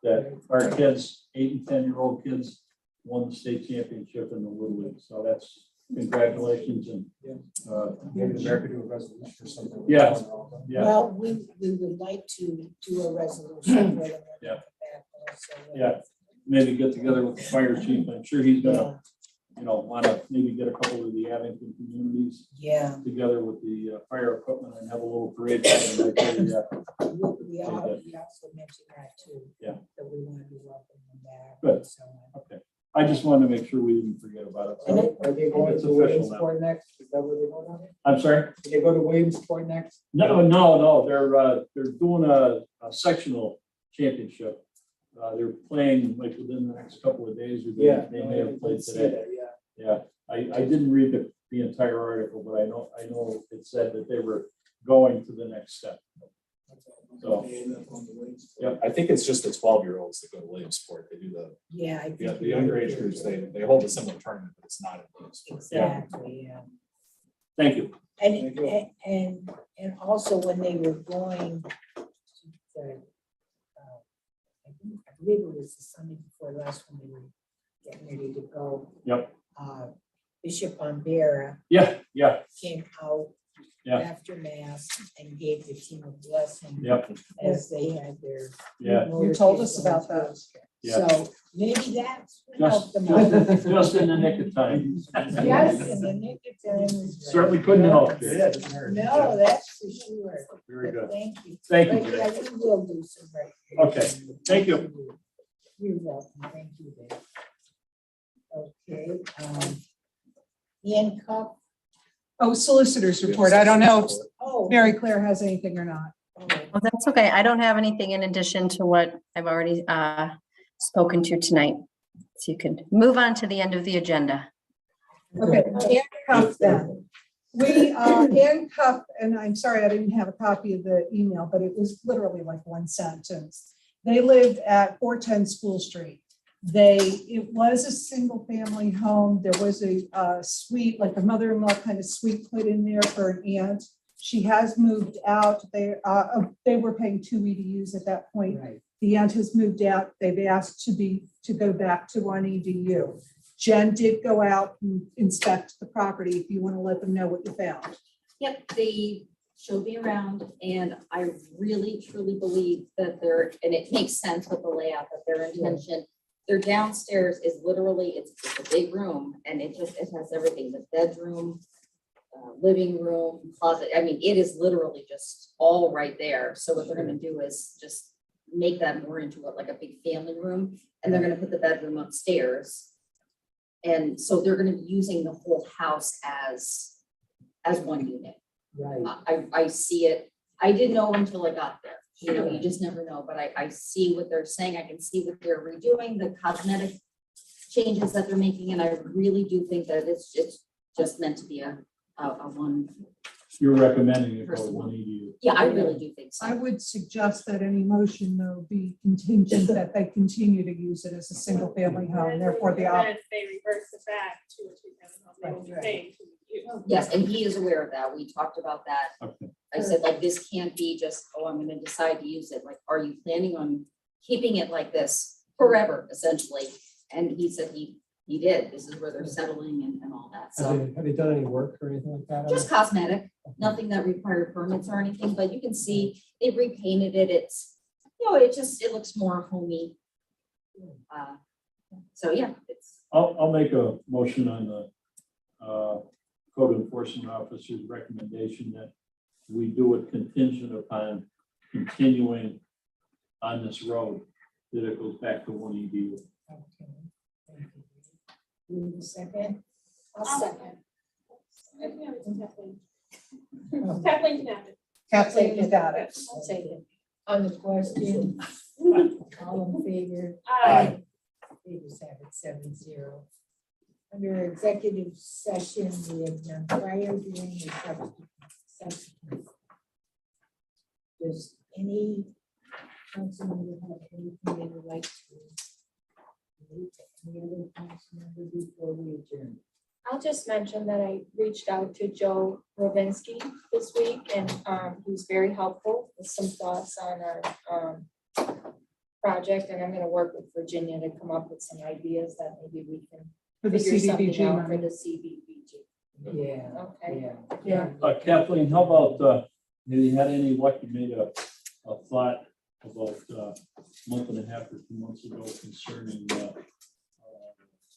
[SPEAKER 3] That our kids, 8 and 10-year-old kids, won the state championship in the Little League. So that's congratulations and
[SPEAKER 12] Maybe the mayor could do a resolution or something.
[SPEAKER 3] Yeah. Yeah.
[SPEAKER 2] Well, we would like to do a resolution. for them.
[SPEAKER 3] Yeah. Yeah. Maybe get together with the fire chief. I'm sure he's gonna, want to maybe get a couple of the Abington communities
[SPEAKER 2] Yeah,
[SPEAKER 3] together with the fire equipment and have a little parade. Right there, yeah.
[SPEAKER 2] we also mentioned that too.
[SPEAKER 3] Yeah.
[SPEAKER 2] That we want to welcome them back.
[SPEAKER 3] Good.
[SPEAKER 2] and so on.
[SPEAKER 3] Okay. I just wanted to make sure we didn't forget about it.
[SPEAKER 2] And
[SPEAKER 3] So,
[SPEAKER 1] Are they going
[SPEAKER 3] It's
[SPEAKER 1] to
[SPEAKER 3] official
[SPEAKER 1] Williamsport next? Is that where they're going on?
[SPEAKER 3] I'm sorry?
[SPEAKER 1] Did they go to Williamsport next?
[SPEAKER 3] No. They're doing a sectional championship. They're playing like within the next couple of days. Or they may have played today. Yeah, I didn't read the entire article, but I know it said that they were going to the next step. So,
[SPEAKER 8] Yep, I think it's just the 12-year-olds that go to Williamsport. They do
[SPEAKER 2] Yeah. I think
[SPEAKER 8] the younger age groups, they hold a similar tournament, but it's not in Williamsport.
[SPEAKER 2] Exactly, yeah.
[SPEAKER 3] thank you.
[SPEAKER 2] And also when they were going to the, I believe it was the Sunday before last when they were getting ready to go.
[SPEAKER 3] Yep.
[SPEAKER 2] Bishop Bombera
[SPEAKER 3] Yeah.
[SPEAKER 2] came out
[SPEAKER 3] Yeah.
[SPEAKER 2] after mass and gave the team a blessing
[SPEAKER 3] Yep.
[SPEAKER 2] as they had their.
[SPEAKER 3] Yeah.
[SPEAKER 4] You told us about that.
[SPEAKER 3] Yeah.
[SPEAKER 2] So maybe that's what helped them out.
[SPEAKER 3] Just in the nick of time.
[SPEAKER 2] Yes, in the nick of time.
[SPEAKER 3] Certainly couldn't help.
[SPEAKER 2] No, that's for sure.
[SPEAKER 3] Very
[SPEAKER 2] But
[SPEAKER 3] good.
[SPEAKER 2] thank you.
[SPEAKER 3] Thank you.
[SPEAKER 2] But
[SPEAKER 3] Jerry.
[SPEAKER 2] yeah, we will do some right.
[SPEAKER 3] Okay, thank you.
[SPEAKER 2] You're welcome. Thank you, Dave. Okay, Ian Cup.
[SPEAKER 4] Oh, solicitors report. I don't know if
[SPEAKER 2] Oh.
[SPEAKER 4] Mary Claire has anything or not.
[SPEAKER 5] Well, that's okay. I don't have anything in addition to what I've already spoken to tonight. So you can move on to the end of the agenda.
[SPEAKER 4] Okay, handcuff then. We handcuffed, and I'm sorry, I didn't have a copy of the email, but it was literally like one sentence. They lived at 410 School Street. It was a single family home. There was a suite, like a mother-in-law kind of suite put in there for an aunt. She has moved out. They were paying 2 EDUs at that point.
[SPEAKER 2] Right.
[SPEAKER 4] The aunt has moved out. They've asked to go back to 1 EDU. Jen did go out and inspect the property. If you want to let them know what you found.
[SPEAKER 11] Yep, they showed me around and I really truly believe that and it makes sense with the layout, that their intention, their downstairs is literally, it's a big room and it has everything, the bedroom, living room, closet. I mean, it is literally just all right there. So what they're gonna do is just make that more into like a big family room, and they're gonna put the bedroom upstairs. And so they're gonna be using the whole house as one unit.
[SPEAKER 2] Right.
[SPEAKER 11] I see it. I didn't know until I got there. You just never know, but I see what they're saying. I can see what they're redoing, the cosmetic changes that they're making, and I really do think that it's just meant to be a one.
[SPEAKER 3] You're recommending it for 1 EDU.
[SPEAKER 11] Yeah, I really do think
[SPEAKER 4] I
[SPEAKER 11] so.
[SPEAKER 4] would suggest that any motion though be contingent that they continue to use it as a single family home, therefore the
[SPEAKER 6] And if they reverse it back to a 2-family home, they will be
[SPEAKER 2] Right.
[SPEAKER 6] paying to you.
[SPEAKER 11] Yes, and he is aware of that. We talked about that.
[SPEAKER 3] Okay.
[SPEAKER 11] I said, like, this can't be just, oh, I'm gonna decide to use it. Like, are you planning on keeping it like this forever, essentially? And he said he did. This is where they're settling and all that. So
[SPEAKER 12] Have they done any work or anything like that? on
[SPEAKER 11] just
[SPEAKER 12] it?
[SPEAKER 11] cosmetic, nothing that required permits or anything, but you can see they repainted it. It's, it looks more homey. So yeah, it's,
[SPEAKER 3] I'll make a motion on the code enforcement officer's recommendation that we do it contingent upon continuing on this road, that it goes back to 1 EDU.
[SPEAKER 2] Okay. Thank you. You need a second?
[SPEAKER 6] I'll second. I think everything's happening. Kathleen can have it.
[SPEAKER 4] Kathleen, you got it.
[SPEAKER 2] I'll take it. On the question, all in favor?
[SPEAKER 6] Aye.
[SPEAKER 2] Favors have it 7-0. Under executive session, we have none prior during the subsequent. Does any council member have anything they would like to? Any other council member before we adjourn?
[SPEAKER 13] I'll just mention that I reached out to Joe Rovinsky this week and he was very helpful with some thoughts on our project, and I'm gonna work with Virginia to come up with some ideas that maybe we can
[SPEAKER 4] For the
[SPEAKER 13] figure something
[SPEAKER 4] CDBG
[SPEAKER 13] out for
[SPEAKER 4] money.
[SPEAKER 13] the CDBG.
[SPEAKER 2] Yeah.
[SPEAKER 13] Okay.
[SPEAKER 2] Yeah.
[SPEAKER 3] Kathleen, how about, have you had any luck, you made a thought about a month and a half or 2 months ago concerning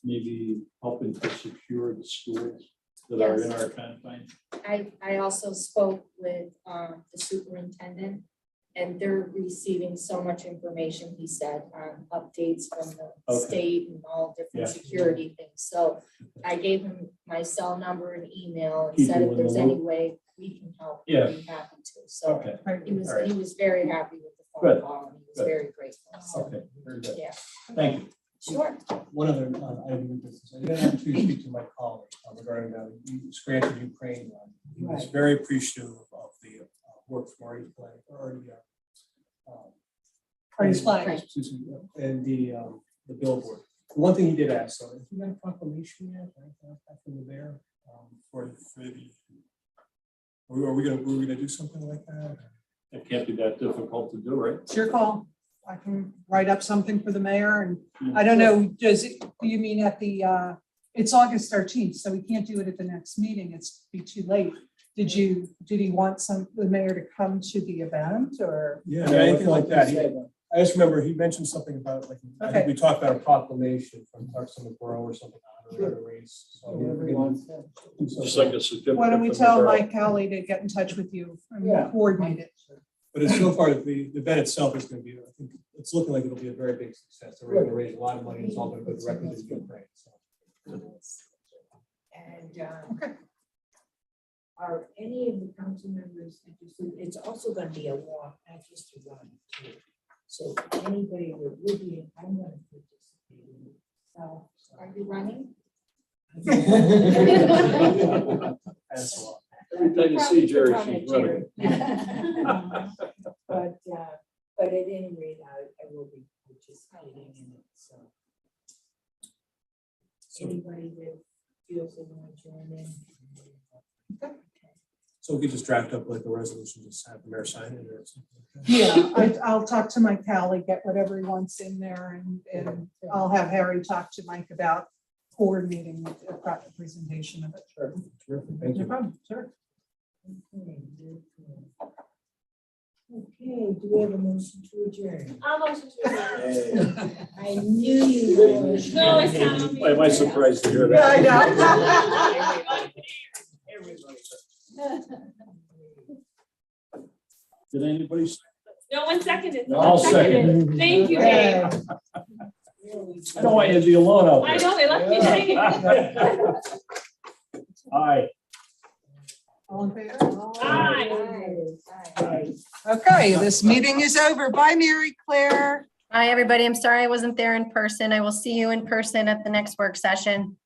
[SPEAKER 3] maybe helping to secure the schools that are in
[SPEAKER 13] Yes.
[SPEAKER 3] our confines?
[SPEAKER 13] I also spoke with the superintendent, and they're receiving so much information, he said, on updates from the
[SPEAKER 3] Okay.
[SPEAKER 13] state and all different
[SPEAKER 3] Yeah.
[SPEAKER 13] security things. So I gave him my cell number and email and
[SPEAKER 3] Keep
[SPEAKER 13] said
[SPEAKER 3] you
[SPEAKER 13] if
[SPEAKER 3] in the
[SPEAKER 13] there's any
[SPEAKER 3] loop.
[SPEAKER 13] way we can help,
[SPEAKER 3] Yeah.
[SPEAKER 13] we'd be happy to. So
[SPEAKER 3] Okay,
[SPEAKER 13] he was very happy with the phone
[SPEAKER 3] Good.
[SPEAKER 13] call and he was
[SPEAKER 3] Good.
[SPEAKER 13] very grateful. So,
[SPEAKER 3] okay, very good.
[SPEAKER 13] yeah,
[SPEAKER 3] Thank you.
[SPEAKER 13] sure.
[SPEAKER 12] One other item of business. I did have to speak to my colleague regarding the Scranton, Ukraine. He was
[SPEAKER 2] Right.
[SPEAKER 12] very appreciative of the work from already planned,
[SPEAKER 4] Praise flag.
[SPEAKER 12] excuse me, and the billboard. The one thing he did ask, so, have you got a proclamation yet, right, back from the mayor, for the, are we gonna do something like that?
[SPEAKER 3] It can't be that difficult to do, right?
[SPEAKER 4] It's your call. I can write up something for the mayor and I don't know, do you mean at the, it's August 13th, so we can't do it at the next meeting. It's be too late. Did he want the mayor to come to the event or?
[SPEAKER 12] Yeah, anything like that. I just remember he mentioned something about, like, I think we talked about a proclamation from Clarkson to Borough or something. On a race. So we're gonna do
[SPEAKER 3] Just
[SPEAKER 12] something.
[SPEAKER 3] like a certificate.
[SPEAKER 4] Why don't we
[SPEAKER 3] from
[SPEAKER 4] tell
[SPEAKER 3] the borough.
[SPEAKER 4] Mike Kelly to get in touch with you and
[SPEAKER 2] Yeah.
[SPEAKER 4] coordinate it?
[SPEAKER 12] But it's so far, the event itself is gonna be, I think, it's looking like it'll be a very big success. We're gonna raise a lot of money. It's all gonna go directly to Ukraine. So.
[SPEAKER 2] And are any of the council members interested? It's also gonna be a walk, not just a run too. So anybody that would be, I'm gonna participate in it. So.
[SPEAKER 13] Are you running?
[SPEAKER 12] That's a lot.
[SPEAKER 3] Every time you see Jerry,
[SPEAKER 13] Probably
[SPEAKER 3] she's running.
[SPEAKER 2] But at any rate, I will be participating in it, so. Anybody that feels they want to join in.
[SPEAKER 12] So we could just draft up like a resolution, just have the mayor sign it or something. like that.
[SPEAKER 4] Yeah, I'll talk to Mike Kelly, get whatever he wants in there and I'll have Harry talk to Mike about coordinating the proper presentation of it.
[SPEAKER 12] Sure. Terrific. Thank
[SPEAKER 4] No
[SPEAKER 12] you.
[SPEAKER 4] problem, sure.
[SPEAKER 2] Okay, very cool. Okay, do we have a motion to adjourn?
[SPEAKER 6] I'll motion to adjourn.
[SPEAKER 2] I knew you would.
[SPEAKER 6] No, it's not.
[SPEAKER 3] Why am I surprised to hear
[SPEAKER 4] Yeah, I
[SPEAKER 3] that?
[SPEAKER 4] know.
[SPEAKER 3] Did anybody?
[SPEAKER 6] No one seconded.
[SPEAKER 3] No, I'll
[SPEAKER 6] Seconded. Thank you, Dave.
[SPEAKER 3] I don't want you to be alone out
[SPEAKER 6] I
[SPEAKER 3] there.
[SPEAKER 6] know, they left me hanging.
[SPEAKER 3] Aye.
[SPEAKER 4] All in favor?
[SPEAKER 6] Aye.
[SPEAKER 4] Okay, this meeting is over. Bye, Mary Claire.
[SPEAKER 5] Hi, everybody. I'm sorry I wasn't there in person. I will see you in person at the next work session.